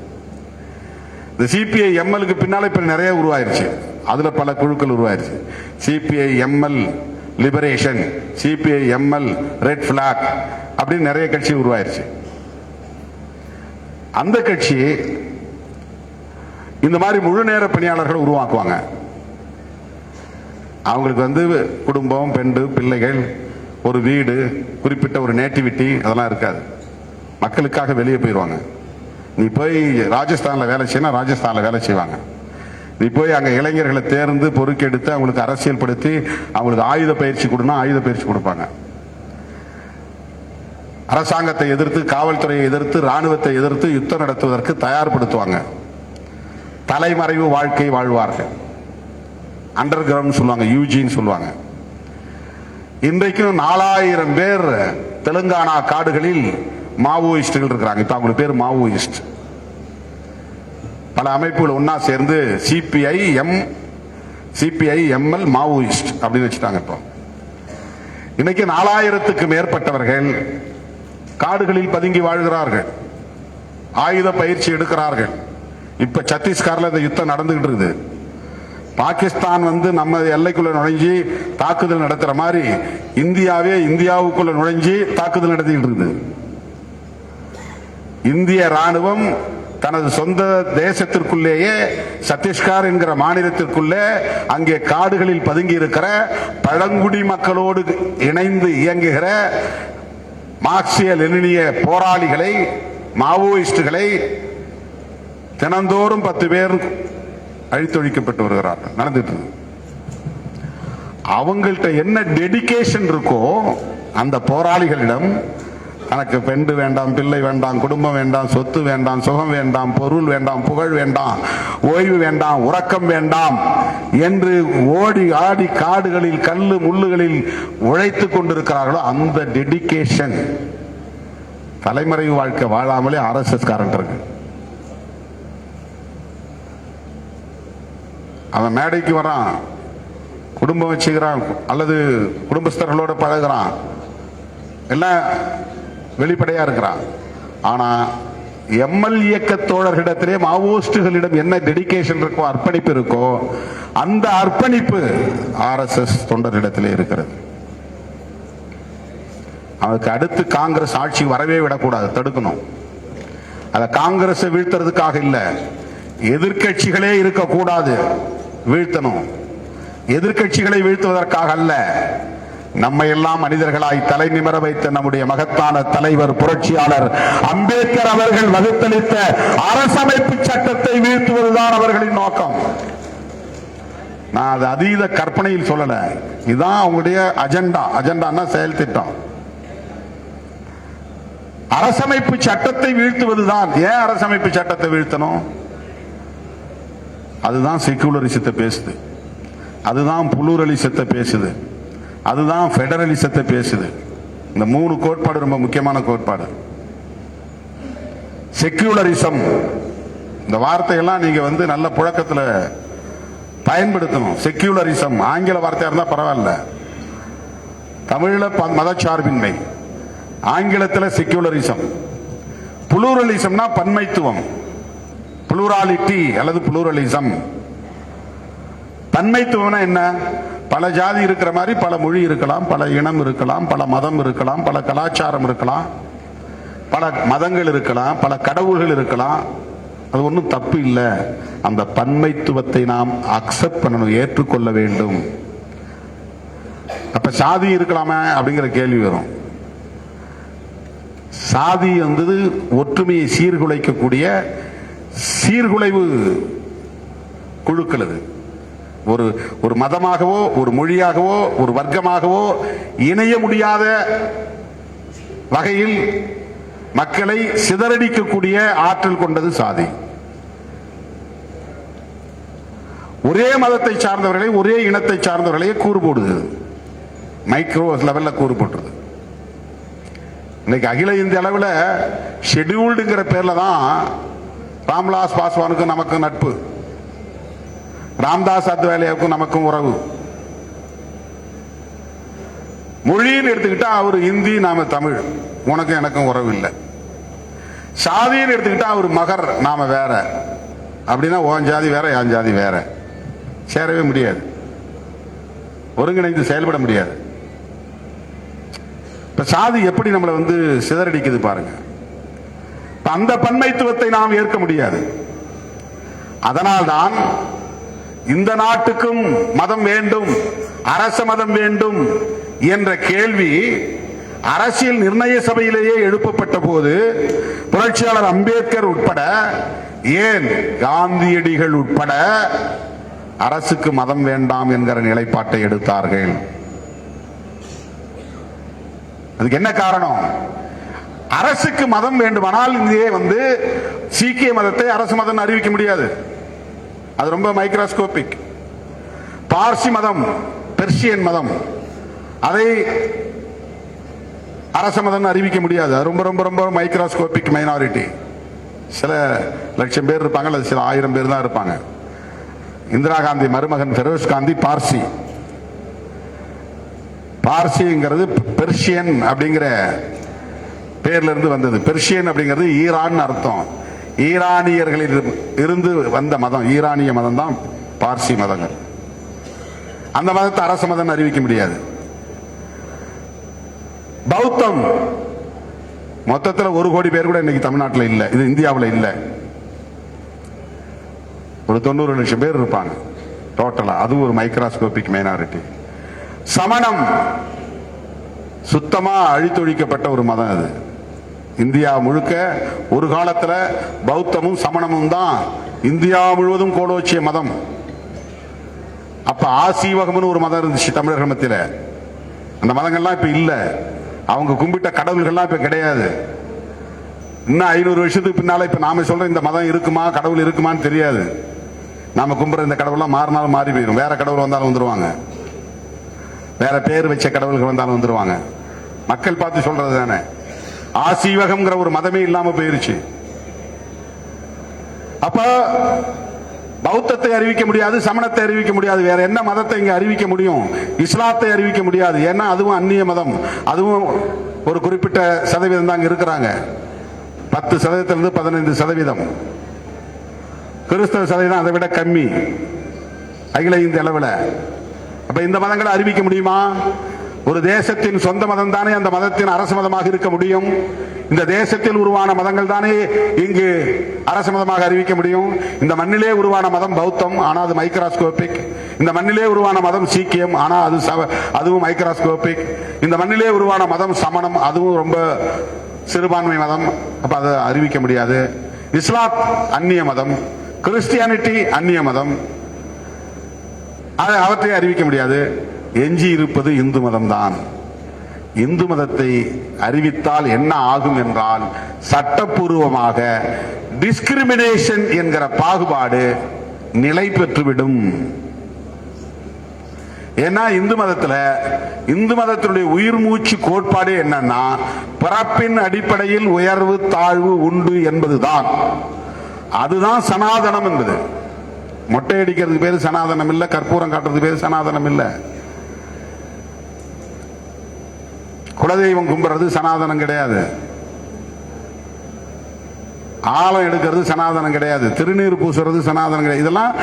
இந்த CPI-ML பின்னால இப்ப நிறைய உருவாயிருச்சு. அதுல பல குழுக்கள் உருவாயிருச்சு. CPI-ML liberation, CPI-ML red black அப்படின்னு நிறைய கட்சி உருவாயிருச்சு. அந்த கட்சி இந்த மாதிரி முழு நேர பணியாளர்கள் உருவாக்குவாங்க. அவங்களுக்கு வந்து குடும்பம், பெண், பிள்ளைகள், ஒரு வீடு, குறிப்பிட்ட ஒரு நேட்டிவிட்டி அதெல்லாம் இருக்காது. மக்களுக்காக வெளியே போயிடுவாங்க. நீ போய் ராஜஸ்தான்ல வேலை செய்யணும், ராஜஸ்தான்ல வேலை செய்வாங்க. நீ போய் அங்க இளைஞர்களை தேர்ந்து பொறுக்கெடுத்து அவங்களுக்கு அரசியல் படுத்தி அவங்களுக்கு ஆயுத பயிற்சி கொடுனா ஆயுத பயிற்சி கொடுப்பாங்க. அரசாங்கத்தை எதிர்த்து, காவல்துறையை எதிர்த்து, ராணுவத்தை எதிர்த்து யுத்தம் நடத்துவதற்கு தயார்படுத்துவாங்க. தலைமறைவு வாழ்க்கை வாழ்வார்கள். அண்டர் கிரவுண்ட் சொல்லுவாங்க, யூஜின்னு சொல்லுவாங்க. இன்றைக்கும் 4000 பேர் தெலுங்கானா காடுகளில் மாவோயிஸ்டுகள் இருக்கிறாங்க. இப்ப அவங்களுக்கு பேர் மாவோயிஸ்ட். பல அமைப்புகள் ஒன்னா சேர்ந்து CPI-ML மாவோயிஸ்ட் அப்படின்னு வச்சுட்டாங்க. இப்போ இன்னைக்கு 4000க்கு மேற்பட்டவர்கள் காடுகளில் பதுங்கி வாழ்கிறார்கள், ஆயுத பயிற்சி எடுக்கிறார்கள். இப்ப சத்தீஸ்கர்ல இந்த யுத்தம் நடந்துகிட்டு இருக்குது. பாகிஸ்தான் நம்ம எல்லைக்குள்ள நுழைஞ்சி தாக்குதல் நடத்துற மாதிரி இந்தியாவே இந்தியாவுக்குள்ள நுழைஞ்சி தாக்குதல் நடத்திட்டு இருக்குது. இந்திய ராணுவம் தனது சொந்த தேசத்திற்குள்ளேயே சத்தீஸ்கர் என்கிற மாநிலத்திற்குள்ளே அங்கே காடுகளில் பதுங்கி இருக்கிற பழங்குடி மக்களோடு இணைந்து இயங்குகிற மார்க்சிய லெனினிய போராளிகளை, மாவோயிஸ்டுகளை தினந்தோறும் 10 பேர் அழித்தொழிக்கப்பட்டு வருகிறார்கள், நடந்துட்டு. அவங்கள்ட்ட என்ன டெடிகேஷன் இருக்கோ அந்த போராளிகளிடம், தனக்கு பெண் வேண்டாம், பிள்ளை வேண்டாம், குடும்பம் வேண்டாம், சொத்து வேண்டாம், சுகம் வேண்டாம், பொருள் வேண்டாம், புகழ் வேண்டாம், ஓய்வு வேண்டாம், உறக்கம் வேண்டாம் என்று ஓடி ஆடி காடுகளில் கல்லு முள்ளுகளில் உழைத்துக் கொண்டிருக்கிறார்களோ அந்த டெடிகேஷன் தலைமறைவு வாழ்க்கை வாழாமலே RSS காரன் இருக்கு. அவன் மேடைக்கு வரான், குடும்பம் வச்சுக்கிறான், அல்லது குடும்பஸ்தர்களோட பழகிறான், எல்லாம் வெளிப்படையா இருக்கிறான். ஆனா எம்எல் இயக்க தோழர்களிடத்திலே மாவோயிஸ்டுகளிடம் என்ன டெடிகேஷன் இருக்கோ, அர்ப்பணிப்பு இருக்கோ, அந்த அர்ப்பணிப்பு RSS தொண்டரிடத்திலே இருக்கிறது. அதுக்கு அடுத்து காங்கிரஸ் ஆட்சி வரவே விடக்கூடாது, தடுக்கணும். அத காங்கிரஸை வீழ்த்துறதுக்காக இல்ல, எதிர்கட்சிகளே இருக்கக்கூடாது, வீழ்த்தணும். எதிர்கட்சிகளை வீழ்த்துவதற்காக அல்ல, நம்மை எல்லாம் மனிதர்களாய் தலை நிமிர வைத்த நம்முடைய மகத்தான தலைவர் புரட்சியாளர் அம்பேத்கர் அவர்கள் வகுத்தளித்த அரசமைப்பு சட்டத்தை வீழ்த்துவதுதான் அவர்களின் நோக்கம். நான் அது அதீத கற்பனையில் சொல்லல, இதுதான் அவங்களுடைய அஜெண்டா. அஜெண்டான்னா செயல் திட்டம். அரசமைப்பு சட்டத்தை வீழ்த்துவதுதான். ஏன் அரசமைப்பு சட்டத்தை வீழ்த்தணும்? அதுதான் செக்குலரிசத்தை பேசுது, அதுதான் புளூரலிசத்தை பேசுது, அதுதான் பெடரலிசத்தை பேசுது. இந்த 3 கோட்பாடு ரொம்ப முக்கியமான கோட்பாடு. செக்குலரிசம் இந்த வார்த்தையெல்லாம் நீங்க நல்ல புழக்கத்தில் பயன்படுத்தணும். செக்குலரிசம் ஆங்கில வார்த்தையா இருந்தா பரவாயில்ல, தமிழ்ல மதச்சார்பின்மை, ஆங்கிலத்தில் செக்குலரிசம். புளூரலிசம்னா பன்மைத்துவம், புளூராலிட்டி அல்லது புளூரலிசம். பன்மைத்துவம்னா என்ன? பல ஜாதி இருக்கிற மாதிரி பல மொழி இருக்கலாம், பல இனம் இருக்கலாம், பல மதம் இருக்கலாம், பல கலாச்சாரம் இருக்கலாம், பல மதங்கள் இருக்கலாம், பல கடவுள்கள் இருக்கலாம். அது ஒன்றும் தப்பு இல்லை. அந்த பன்மைத்துவத்தை நாம் அக்செப்ட் பண்ணணும், ஏற்றுக்கொள்ள வேண்டும். அப்ப சாதி இருக்கலாமா அப்படிங்கிற கேள்வி வரும். சாதி ஒற்றுமையை சீர்குலைக்கக்கூடிய சீர்குலைவு குழுக்கள். அது ஒரு மதமாகவோ, ஒரு மொழியாகவோ, ஒரு வர்க்கமாகவோ இணைய முடியாத வகையில் மக்களை சிதறடிக்கக்கூடிய ஆற்றல் கொண்டது சாதி. ஒரே மதத்தை சார்ந்தவர்களை, ஒரே இனத்தை சார்ந்தவர்களையே கூறு போடுது, மைக்ரோ லெவல்ல கூறு போட்டுருது. இன்னைக்கு அகில இந்திய அளவில் ஷெட்யூல்டுங்கிற பேர்ல தான் ராம்விலாஸ் பாஸ்வானுக்கும் நமக்கும் நட்பு, ராம்தாஸ் அத்வாலேவுக்கும் நமக்கும் உறவு. மொழின்னு எடுத்துக்கிட்டா அவர் ஹிந்தி, நாம தமிழ், உனக்கும் எனக்கும் உறவு இல்லை. சாதின்னு எடுத்துக்கிட்டா அவர் மகர், நாம வேற. அப்படின்னா உன் ஜாதி வேற, என் ஜாதி வேற, சேரவே முடியாது, ஒருங்கிணைந்து செயல்பட முடியாது. இப்ப சாதி எப்படி நம்மளை சிதறடிக்குது பாருங்க. அந்த பன்மைத்துவத்தை நாம் ஏற்க முடியாது. அதனால்தான் இந்த நாட்டுக்கும் மதம் வேண்டும், அரச மதம் வேண்டும் என்ற கேள்வி அரசியல் நிர்ணய சபையிலேயே எழுப்பப்பட்ட போது புரட்சியாளர் அம்பேத்கர் உட்பட, ஏன் காந்தியடிகள் உட்பட அரசுக்கு மதம் வேண்டாம் என்கிற நிலைப்பாட்டை எடுத்தார்கள். அதுக்கு என்ன காரணம்? அரசுக்கு மதம் வேண்டுமானால் இங்கே சீக்கிய மதத்தை அரசு மதம் அறிவிக்க முடியாது, அது ரொம்ப மைக்ரோஸ்கோபிக். பார்சி மதம், பெர்சியன் மதம், அதை அரச மதம் அறிவிக்க முடியாது, அது ரொம்ப ரொம்ப ரொம்ப மைக்ரோஸ்கோபிக் மைனாரிட்டி. சில லட்சம் பேர் இருப்பாங்க, அல்லது சில 1000 பேர் தான் இருப்பாங்க. இந்திரா காந்தி மருமகன் ஃபெரோஸ் காந்தி பார்சி. பார்சிங்கிறது பெர்ஷியன் அப்படிங்கிற பேர்ல இருந்து வந்தது. பெர்ஷியன் அப்படிங்கிறது ஈரான் அர்த்தம். ஈரானியர்களில் இருந்து வந்த மதம், ஈரானிய மதம் தான் பார்சி மதங்கள். அந்த மதத்தை அரச மதம் அறிவிக்க முடியாது. பௌத்தம் மொத்தத்தில் 1 கோடி பேர் கூட இன்னைக்கு தமிழ்நாட்டில் இல்லை, இது இந்தியாவில் இல்லை. ஒரு 90 லட்சம் பேர் இருப்பாங்க டோட்டலா, அது ஒரு மைக்ரோஸ்கோபிக் மைனாரிட்டி. சமணம் சுத்தமா அழித்தொழிக்கப்பட்ட ஒரு மதம். அது இந்தியா முழுக்க ஒரு காலத்துல பௌத்தமும் சமணமும் தான் இந்தியா முழுவதும் கோலோச்சிய மதம். அப்ப ஆசீவகம்னு ஒரு மதம் இருந்துச்சு தமிழர்கள் மத்தியில. அந்த மதங்கள்லாம் இப்ப இல்ல. அவங்க கும்பிட்ட கடவுள்கள்லாம் இப்ப கிடையாது. இன்னும் 500 வருஷத்துக்கு பின்னால இப்ப நாம சொல்ற இந்த மதம் இருக்குமா, கடவுள் இருக்குமான்னு தெரியாது. நாம கும்பிடுற இந்த கடவுள்லாம் மாறினாலும் மாறி போயிடும். வேற கடவுள் வந்தாலும் வந்துருவாங்க, வேற பேர் வச்ச கடவுள்கள் வந்தாலும் வந்துருவாங்க. மக்கள் பார்த்து சொல்றது தானே. ஆசீவகம்ங்கிற ஒரு மதமே இல்லாம போயிருச்சு. அப்ப பௌத்தத்தை அறிவிக்க முடியாது, சமணத்தை அறிவிக்க முடியாது. வேற என்ன மதத்தை இங்க அறிவிக்க முடியும்? இஸ்லாத்தை அறிவிக்க முடியாது. ஏன்னா அதுவும் அந்நிய மதம். அதுவும் ஒரு குறிப்பிட்ட சதவீதம் தான் இருக்கிறாங்க. 10% 15%. கிறிஸ்தவ சதவீதம் அதை விட கம்மி அகில இந்திய அளவில். அப்ப இந்த மதங்களை அறிவிக்க முடியுமா? ஒரு தேசத்தின் சொந்த மதம் தானே அந்த மதத்தின் அரசு மதமாக இருக்க முடியும். இந்த தேசத்தில் உருவான மதங்கள் தானே இங்கு அரசு மதமாக அறிவிக்க முடியும். இந்த மண்ணிலே உருவான மதம் பௌத்தம், ஆனால் அது மைக்ரோஸ்கோபிக். இந்த மண்ணிலே உருவான மதம் சீக்கியம், ஆனால் அதுவும் மைக்ரோஸ்கோபிக். இந்த மண்ணிலே உருவான மதம் சமணம், அதுவும் ரொம்ப சிறுபான்மை மதம். அப்ப அதை அறிவிக்க முடியாது. இஸ்லாம் அந்நிய மதம், கிறிஸ்டியானிட்டி அந்நிய மதம், அவற்றை அறிவிக்க முடியாது. எஞ்சி இருப்பது இந்து மதம் தான். இந்து மதத்தை அறிவித்தால் என்ன ஆகும் என்றால், சட்டப்பூர்வமாக டிஸ்கிரிமினேஷன் என்கிற பாகுபாடு நிலை பெற்றுவிடும். ஏன்னா இந்து மதத்தினுடைய உயிர் மூச்சு கோட்பாடு என்னன்னா, பிறப்பின் அடிப்படையில் உயர்வு தாழ்வு உண்டு என்பதுதான். அதுதான் சனாதனம் என்பது. மொட்டை அடிக்கிறதுக்கு பேரு சனாதனம் இல்ல, கற்பூரம் காட்டுறதுக்கு பேரு சனாதனம் இல்ல, குலதெய்வம் கும்புறது சனாதனம் கிடையாது, ஆழம் எடுக்கிறது சனாதனம் கிடையாது, திருநீர் பூசுறது சனாதனம் கிடையாது. இதெல்லாம்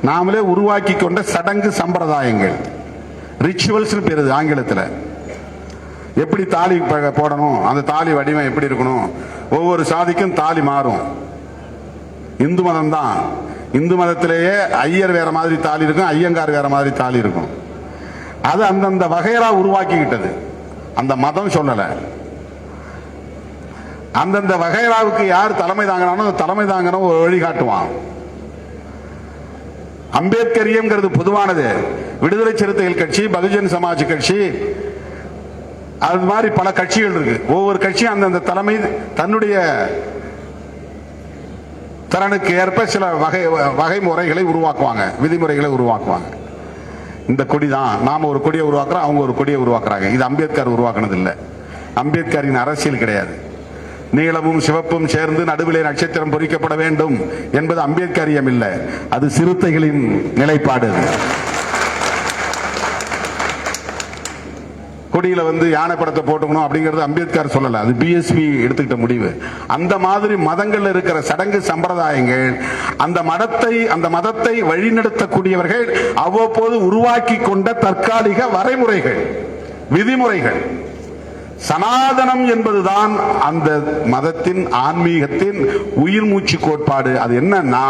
நாமளே உருவாக்கி கொண்ட சடங்கு சம்பிரதாயங்கள், ரிச்சுவல்ஸ் பேரு ஆங்கிலத்தில். எப்படி தாலி போடணும், அந்த தாலி வடிவம் எப்படி இருக்கணும், ஒவ்வொரு சாதிக்கும் தாலி மாறும். இந்து மதம் தான். இந்து மதத்திலேயே ஐயர் வேற மாதிரி தாலி இருக்கும், ஐயங்கார் வேற மாதிரி தாலி இருக்கும். அது அந்தந்த வகையரா உருவாக்கிக்கிட்டது, அந்த மதம் சொல்லல. அந்தந்த வகைராவுக்கு யார் தலைமை தாங்கினாலும் தலைமை தாங்கணும் ஒரு வழிகாட்டுவான். அம்பேத்கரியம்ங்கிறது பொதுவானது. விடுதலை சிறுத்தைகள் கட்சி, பகுஜன் சமாஜ் கட்சி, அது மாதிரி பல கட்சிகள் இருக்கு. ஒவ்வொரு கட்சியும் அந்தந்த தலைமை தன்னுடைய திறனுக்கு ஏற்ப சில வகை முறைகளை உருவாக்குவாங்க, விதிமுறைகளை உருவாக்குவாங்க. இந்த கொடி தான், நாம ஒரு கொடியை உருவாக்குறோம், அவங்க ஒரு கொடியை உருவாக்குறாங்க. இது அம்பேத்கர் உருவாக்குனது இல்லை. அம்பேத்கரின் அரசியல் கிடையாது. நீளமும் சிவப்பும் சேர்ந்து நடுவிலே நட்சத்திரம் பொறிக்கப்பட வேண்டும் என்பது அம்பேத்கரியம் இல்லை, அது சிறுத்தைகளின் நிலைப்பாடு. கொடியில யானை படத்தை போட்டுக்கணும் அப்படிங்கிறது அம்பேத்கர் சொல்லல, அது பிஎஸ்பி எடுத்துக்கிட்ட முடிவு. அந்த மாதிரி மதங்கள் இருக்கிற சடங்கு சம்பிரதாயங்கள், அந்த மதத்தை வழிநடத்தக்கூடியவர்கள் அவ்வப்போது உருவாக்கி கொண்ட தற்காலிக வரைமுறைகள், விதிமுறைகள். சனாதனம் என்பதுதான் அந்த மதத்தின் ஆன்மீகத்தின் உயிர் மூச்சு கோட்பாடு. அது என்னன்னா,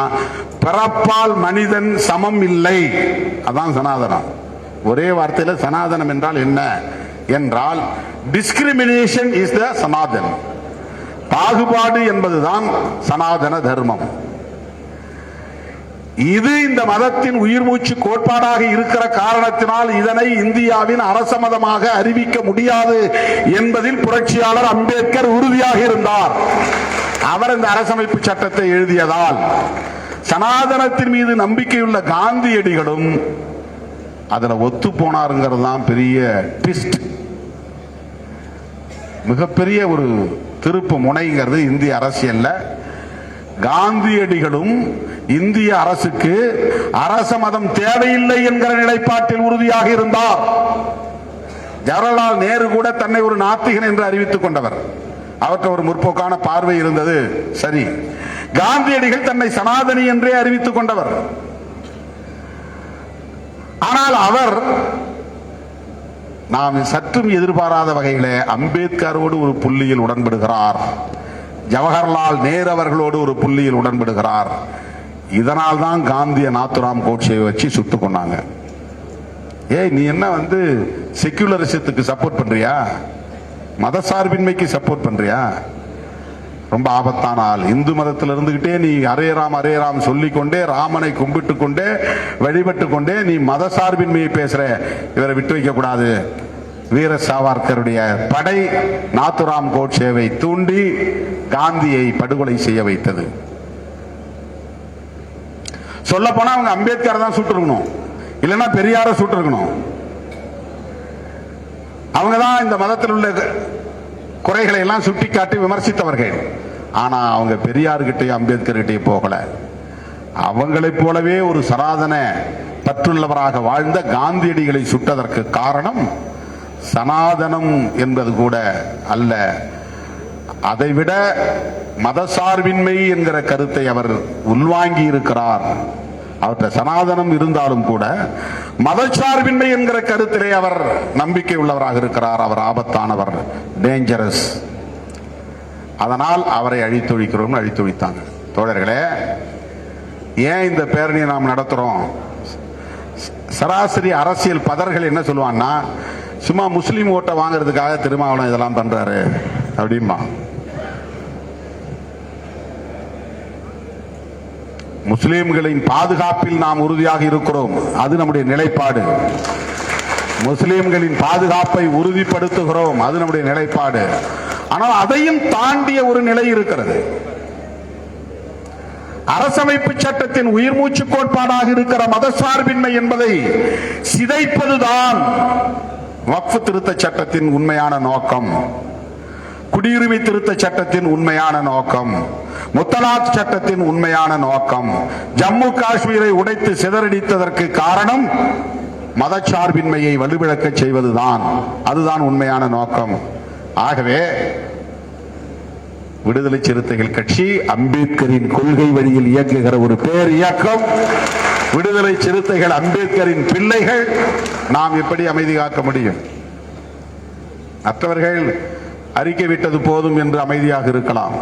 பிறப்பால் மனிதன் சமம் இல்லை, அதான் சனாதனம். ஒரே வார்த்தையில சனாதனம் என்றால் என்ன என்றால், டிஸ்கிரிமினேஷன் இஸ் த சனாதன். பாகுபாடு என்பதுதான் சனாதன தர்மம். இது இந்த மதத்தின் உயிர் மூச்சு கோட்பாடாக இருக்கிற காரணத்தினால் இதனை இந்தியாவின் அரச மதமாக அறிவிக்க முடியாது என்பதில் புரட்சியாளர் அம்பேத்கர் உறுதியாக இருந்தார். அவர் இந்த அரசமைப்பு சட்டத்தை எழுதியதால் சனாதனத்தின் மீது நம்பிக்கையுள்ள காந்தியடிகளும் அதுல ஒத்து போனாருங்கிறது தான் பெரிய ட்விஸ்ட், மிகப்பெரிய ஒரு திருப்பு முனைங்கிறது இந்திய அரசியல்ல. காந்தியடிகளும் இந்திய அரசுக்கு அரச மதம் தேவையில்லை என்கிற நிலைப்பாட்டில் உறுதியாக இருந்தார். ஜவஹர்லால் நேரு கூட தன்னை ஒரு நாத்திகன் என்று அறிவித்துக் கொண்டவர். அவற்றை ஒரு முற்போக்கான பார்வை இருந்தது. சரி, காந்தியடிகள் தன்னை சனாதனி என்றே அறிவித்துக் கொண்டவர். ஆனால் அவர் நாம் சற்றும் எதிர்பாராத வகையிலே அம்பேத்கரோடு ஒரு புள்ளியில் உடன்படுகிறார், ஜவஹர்லால் நேரு அவர்களோடு ஒரு புள்ளியில் உடன்படுகிறார். இதனால் தான் காந்திய நாத்துராம் கோட்சேவை வச்சு சுட்டுக் கொண்டாங்க. நீ என்ன செக்யூலரிசத்துக்கு சப்போர்ட் பண்றியா, மதசார்பின்மைக்கு சப்போர்ட் பண்றியா? ரொம்ப ஆபத்தான ஆள். இந்து மதத்தில் இருந்துகிட்டே நீ அரே ராம் சொல்லிக்கொண்டே, ராமனை கும்பிட்டு கொண்டே, வழிபட்டு கொண்டே நீ மதசார்பின்மையை பேசுற. இவரை விட்டு வைக்க கூடாது. வீர சாவர்கருடைய படை நாத்துராம் கோட்சேவை தூண்டி காந்தியை படுகொலை செய்ய வைத்தது. சொல்ல போனா அவங்க அம்பேத்கர் தான் சுட்டிருக்கணும், இல்லைன்னா பெரியார சுட்டிருக்கணும். அவங்கதான் இந்த மதத்தில் உள்ள குறைகளை எல்லாம் சுட்டிக்காட்டி விமர்சித்தவர்கள். ஆனா அவங்க பெரியார்கிட்டையும் அம்பேத்கர் கிட்டையும் போகல. அவங்களைப் போலவே ஒரு சனாதன பற்றுள்ளவராக வாழ்ந்த காந்தியடிகளை சுட்டதற்கு காரணம் சனாதனம் என்பது கூட அல்ல, அதைவிட மதசார்பின்மை என்கிற கருத்தை அவர் உள்வாங்கி இருக்கிறார். அவற்றை சனாதனம் இருந்தாலும் கூட மதச்சார்பின்மை என்கிற கருத்திலே அவர் நம்பிக்கை உள்ளவராக இருக்கிறார். அவர் ஆபத்தானவர், டேஞ்சரஸ். அதனால் அவரை அழித்தொழிக்கிறோம், அழித்தொழித்தாங்க. தோழர்களே, ஏன் இந்த பேரணியை நாம் நடத்துறோம்? சராசரி அரசியல் பதர்கள் என்ன சொல்லுவான்னா, சும்மா முஸ்லீம் ஓட்டை வாங்கறதுக்காக திருமாவளவன் இதெல்லாம் பண்றாரு அப்படிமா. முஸ்லிம்களின் பாதுகாப்பில் நாம் உறுதியாக இருக்கிறோம், அது நம்முடைய நிலைப்பாடு. முஸ்லிம்களின் பாதுகாப்பை உறுதிப்படுத்துகிறோம், அது நம்முடைய நிலைப்பாடு. ஆனால் அதையும் தாண்டிய ஒரு நிலை இருக்கிறது. அரசமைப்பு சட்டத்தின் உயிர் மூச்சு கோட்பாடாக இருக்கிற மதசார்பின்மை என்பதை சிதைப்பதுதான் வக்ஃப் திருத்த சட்டத்தின் உண்மையான நோக்கம், குடியுரிமை திருத்த சட்டத்தின் உண்மையான நோக்கம், முத்தலாக் சட்டத்தின் உண்மையான நோக்கம். ஜம்மு காஷ்மீரை உடைத்து சிதறடித்ததற்கு காரணம் மதச்சார்பின்மையை வலுவிழக்க செய்வதுதான். அதுதான் உண்மையான நோக்கம். ஆகவே விடுதலை சிறுத்தைகள் கட்சி அம்பேத்கரின் கொள்கை வழியில் இயங்குகிற ஒரு பேர் இயக்கம். விடுதலை சிறுத்தைகள் அம்பேத்கரின் பிள்ளைகள். நாம் எப்படி அமைதி காக்க முடியும்? மற்றவர்கள் அறிக்கை விட்டது போதும் என்று அமைதியாக இருக்கலாம்.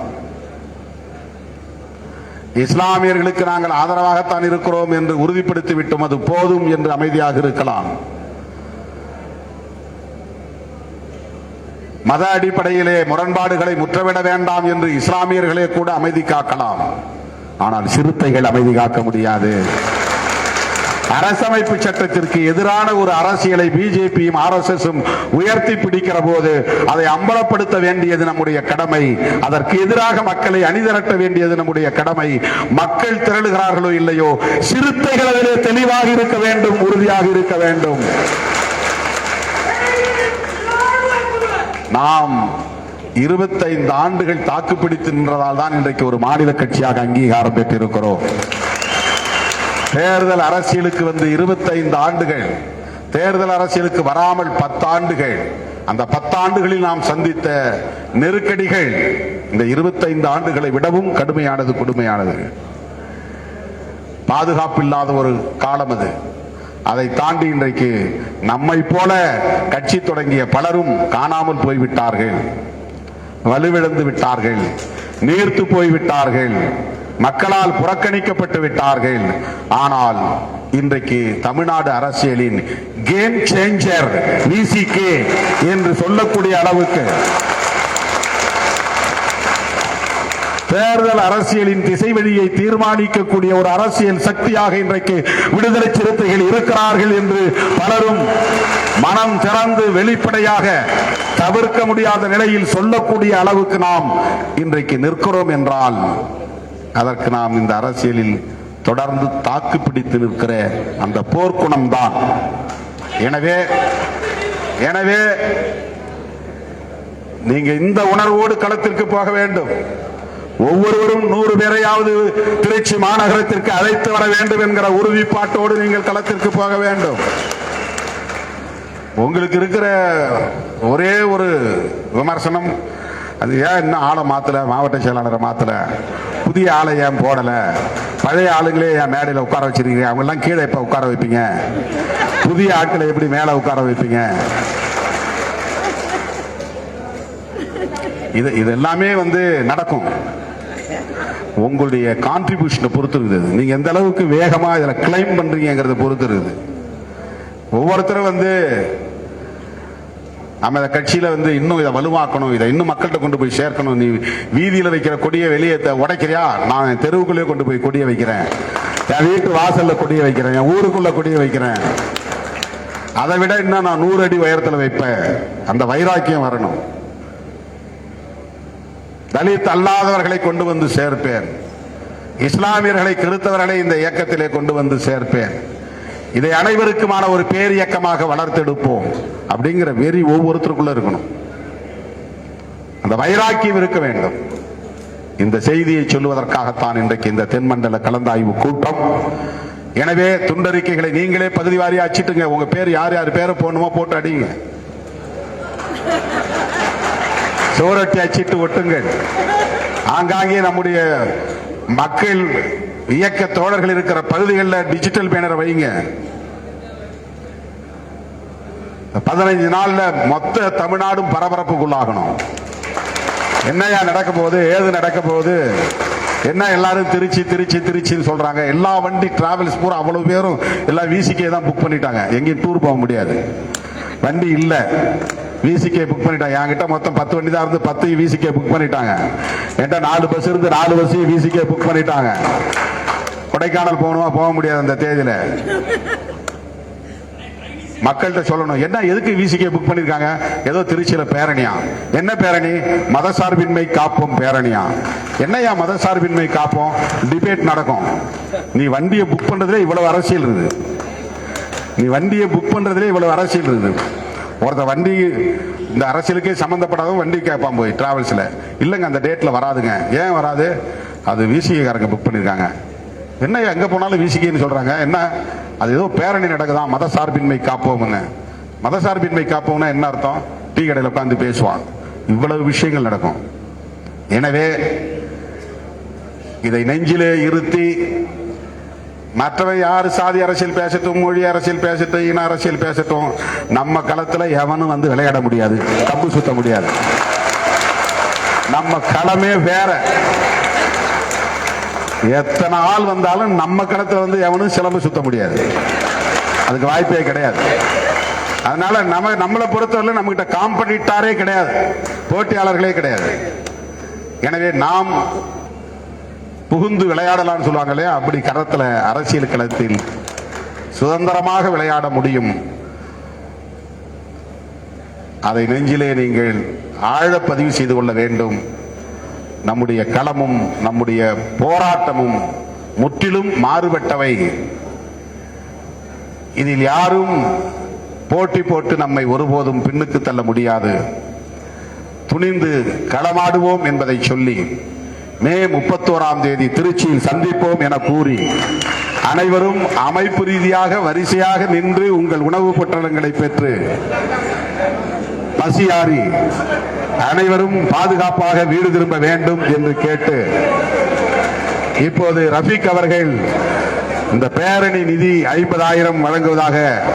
இஸ்லாமியர்களுக்கு நாங்கள் ஆதரவாகத்தான் இருக்கிறோம் என்று உறுதிப்படுத்தி விட்டோம், அது போதும் என்று அமைதியாக இருக்கலாம். மத அடிப்படையிலே முரண்பாடுகளை முற்றவிட வேண்டாம் என்று இஸ்லாமியர்களே கூட அமைதி காக்கலாம். ஆனால் சிறுத்தைகள் அமைதி காக்க முடியாது. அரசமைப்பு சட்டத்திற்கு எதிரான ஒரு அரசியலை பிஜேபியும் ஆர்எஸ்எஸும் உயர்த்தி பிடிக்கிற போது அதை அம்பலப்படுத்த வேண்டியது நம்முடைய கடமை. அதற்கு எதிராக மக்களை அணிதிரட்ட வேண்டியது நம்முடைய கடமை. மக்கள் திரளுகிறார்களோ இல்லையோ, சிறுத்தைகள் அதிலே தெளிவாக இருக்க வேண்டும், உறுதியாக இருக்க வேண்டும். நாம் 25 ஆண்டுகள் தாக்குப்பிடித்து நின்றதால் தான் இன்றைக்கு ஒரு மாநில கட்சியாக அங்கீகாரம் பெற்றிருக்கிறோம். தேர்தல் அரசியலுக்கு 25 ஆண்டுகள், தேர்தல் அரசியலுக்கு வராமல் 10 ஆண்டுகள். அந்த 10 ஆண்டுகளில் நாம் சந்தித்த நெருக்கடிகள் இந்த 25 ஆண்டுகளை விடவும் கடுமையானது, கொடுமையானது. பாதுகாப்பு இல்லாத ஒரு காலம் அது. அதை தாண்டி இன்றைக்கு நம்மை போல கட்சி தொடங்கிய பலரும் காணாமல் போய்விட்டார்கள், வலுவிழந்து விட்டார்கள், நீர்த்து போய்விட்டார்கள், மக்களால் புறக்கணிக்கப்பட்டு விட்டார்கள். ஆனால் இன்றைக்கு தமிழ்நாடு அரசியலின் கேம் சேஞ்சர் விசிகே என்று சொல்லக்கூடிய அளவுக்கு தேர்தல் அரசியலின் திசை வழியை தீர்மானிக்கக்கூடிய ஒரு அரசியல் சக்தியாக இன்றைக்கு விடுதலை சிறுத்தைகள் இருக்கிறார்கள் என்று பலரும் மனம் திறந்து வெளிப்படையாக தவிர்க்க முடியாத நிலையில் சொல்லக்கூடிய அளவுக்கு நாம் இன்றைக்கு நிற்கிறோம் என்றால் அதற்கு நாம் இந்த அரசியலில் தொடர்ந்து தாக்கு பிடித்து நிற்கிற அந்த போர்க்குணம் தான். எனவே நீங்க இந்த உணர்வோடு களத்திற்கு போக வேண்டும். ஒவ்வொருவரும் 100 பேரையாவது திருச்சி மாநகரத்திற்கு அழைத்து வர வேண்டும் என்கிற உறுதிப்பாட்டோடு நீங்கள் களத்திற்கு போக வேண்டும். உங்களுக்கு இருக்கிற ஒரே ஒரு விமர்சனம், அது ஏன் இன்னும் ஆளை மாத்தல, மாவட்ட செயலாளரை மாத்தல, புதிய ஆளை ஏன் போடல, பழைய ஆளுங்களே என் மேடையில் உட்கார வச்சிருக்கீங்க, அவங்க எல்லாம் கீழே எப்ப உட்கார வைப்பீங்க, புதிய ஆட்களை எப்படி மேல உட்கார வைப்பீங்க? இது எல்லாமே நடக்கும். உங்களுடைய கான்ட்ரிபியூஷனை பொறுத்து இருக்குது. நீங்க எந்த அளவுக்கு வேகமா இதுல கிளைம் பண்றீங்கிறத பொறுத்து இருக்குது. ஒவ்வொருத்தரும் நம்ம இந்த கட்சியில இன்னும் இதை வலுவாக்கணும், இதை இன்னும் மக்கள்கிட்ட கொண்டு போய் சேர்க்கணும். நீ வீதியில வைக்கிற கொடியை வெளியே உடைக்கிறியா, நான் தெருவுக்குள்ளே கொண்டு போய் கொடியை வைக்கிறேன், என் வீட்டு வாசல்ல கொடியை வைக்கிறேன், என் ஊருக்குள்ள கொடியை வைக்கிறேன், அதை விட இன்னும் நான் 100 அடி உயரத்தில் வைப்பேன். அந்த வைராக்கியம் வரணும். தலித் அல்லாதவர்களை கொண்டு வந்து சேர்ப்பேன், இஸ்லாமியர்களை கிறிஸ்தவர்களை இந்த இயக்கத்திலே கொண்டு வந்து சேர்ப்பேன், இதை அனைவருக்குமான ஒரு பேர் இயக்கமாக வளர்த்தெடுப்போம் அப்படிங்கிற வெறி ஒவ்வொருத்தருக்குள்ள இருக்கணும். அந்த வைராக்கியம் இருக்க வேண்டும். இந்த செய்தியை சொல்லுவதற்காகத்தான் இன்றைக்கு இந்த தென்மண்டல கலந்தாய்வு கூட்டம். எனவே துண்டறிக்கைகளை நீங்களே பகுதி வாரியா அச்சிட்டுங்க. உங்க பேர் யார் யார் பேரை போடணுமோ போட்டு அடிங்க, சோரட்டி அச்சிட்டு ஒட்டுங்கள். ஆங்காங்கே நம்முடைய மக்கள் இயக்க தோழர்கள் இருக்கிற பகுதிகளில் டிஜிட்டல் பேனரை வைங்க. 15 நாள்ல மொத்த தமிழ்நாடும் பரபரப்புக்குள்ளாகணும். என்னையா நடக்க போகுது, ஏது நடக்க போகுது, என்ன எல்லாரும் திருச்சி திருச்சி திருச்சின்னு சொல்றாங்க. எல்லா வண்டி டிராவல்ஸ் பூரா அவ்வளவு பேரும் எல்லாம் விசிகே தான் புக் பண்ணிட்டாங்க. எங்கேயும் டூர் போக முடியாது, வண்டி இல்ல, விசிகே புக் பண்ணிட்டாங்க. என்கிட்ட மொத்தம் 10 வண்டி தான் இருந்து 10 விசிகே புக் பண்ணிட்டாங்க. என்கிட்ட 4 பஸ் இருந்து 4 பஸ் விசிகே புக் பண்ணிட்டாங்க. கொடைக்கானல் போகணுமா, போக முடியாது அந்த தேதியில. மக்கள்கிட்ட சொல்லணும், என்ன எதுக்கு விசிகே புக் பண்ணிருக்காங்க? ஏதோ திருச்சியில பேரணியா? என்ன பேரணி? மதசார்பின்மை காப்போம் பேரணியா? என்னையா மதசார்பின்மை காப்போம்? டிபேட் நடக்கும். நீ வண்டியை புக் பண்றதுல இவ்வளவு அரசியல் இருக்குது. நீ வண்டியை புக் பண்றதுல இவ்வளவு அரசியல் இருக்குது. ஒருத்த வண்டி இந்த அரசியலுக்கே சம்பந்தப்படாத வண்டி கேட்பான் போய் டிராவல்ஸ்ல, இல்லைங்க அந்த டேட்ல வராதுங்க. ஏன் வராது? அது விசிகே காரங்க புக் பண்ணிருக்காங்க. என்ன எங்க போனாலும் விசிகேன்னு சொல்றாங்க. என்ன அது ஏதோ பேரணி நடக்குதான், மதசார்பின்மை காப்போம்னு. மதசார்பின்மை காப்போம்னா என்ன அர்த்தம்? டீ கடையில் உட்கார்ந்து பேசுவான். இவ்வளவு விஷயங்கள் நடக்கும். எனவே இதை நெஞ்சிலே இருத்தி மற்றவை யாரு சாதி அரசியல் பேசட்டும், மொழி அரசியல் பேசட்டும், இன அரசியல் பேசட்டும், நம்ம களத்துல எவனும் விளையாட முடியாது, கம்பு சுத்த முடியாது. நம்ம களமே வேற. எத்தனை ஆள் வந்தாலும் நம்ம களத்துல எவனும் சிலம்பு சுத்த முடியாது, அதுக்கு வாய்ப்பே கிடையாது. அதனால நம்மளை பொறுத்தவரை நம்ம கிட்ட காம்படிட்டாரே கிடையாது, போட்டியாளர்களே கிடையாது. எனவே நாம் புகுந்து விளையாடலாம் சொல்லுவாங்க இல்லையா, அப்படி களத்துல அரசியல் களத்தில் சுதந்திரமாக விளையாட முடியும். அதை நெஞ்சிலே நீங்கள் ஆழ பதிவு செய்து கொள்ள வேண்டும். நம்முடைய களமும் நம்முடைய போராட்டமும் முற்றிலும் மாறுபட்டவை. இதில் யாரும் போட்டி போட்டு நம்மை ஒருபோதும் பின்னுக்கு தள்ள முடியாது. துணிந்து களமாடுவோம் என்பதை சொல்லி மே 31ஆம் தேதி திருச்சியில் சந்திப்போம் என கூறி அனைவரும் அமைப்பு ரீதியாக வரிசையாக நின்று உங்கள் உணவு பொட்டலங்களை பெற்று பசியாறி அனைவரும் பாதுகாப்பாக வீடு திரும்ப வேண்டும் என்று கேட்டு, இப்போது ரஃபீக் அவர்கள் இந்த பேரணி நிதி 50,000 வழங்குவதாக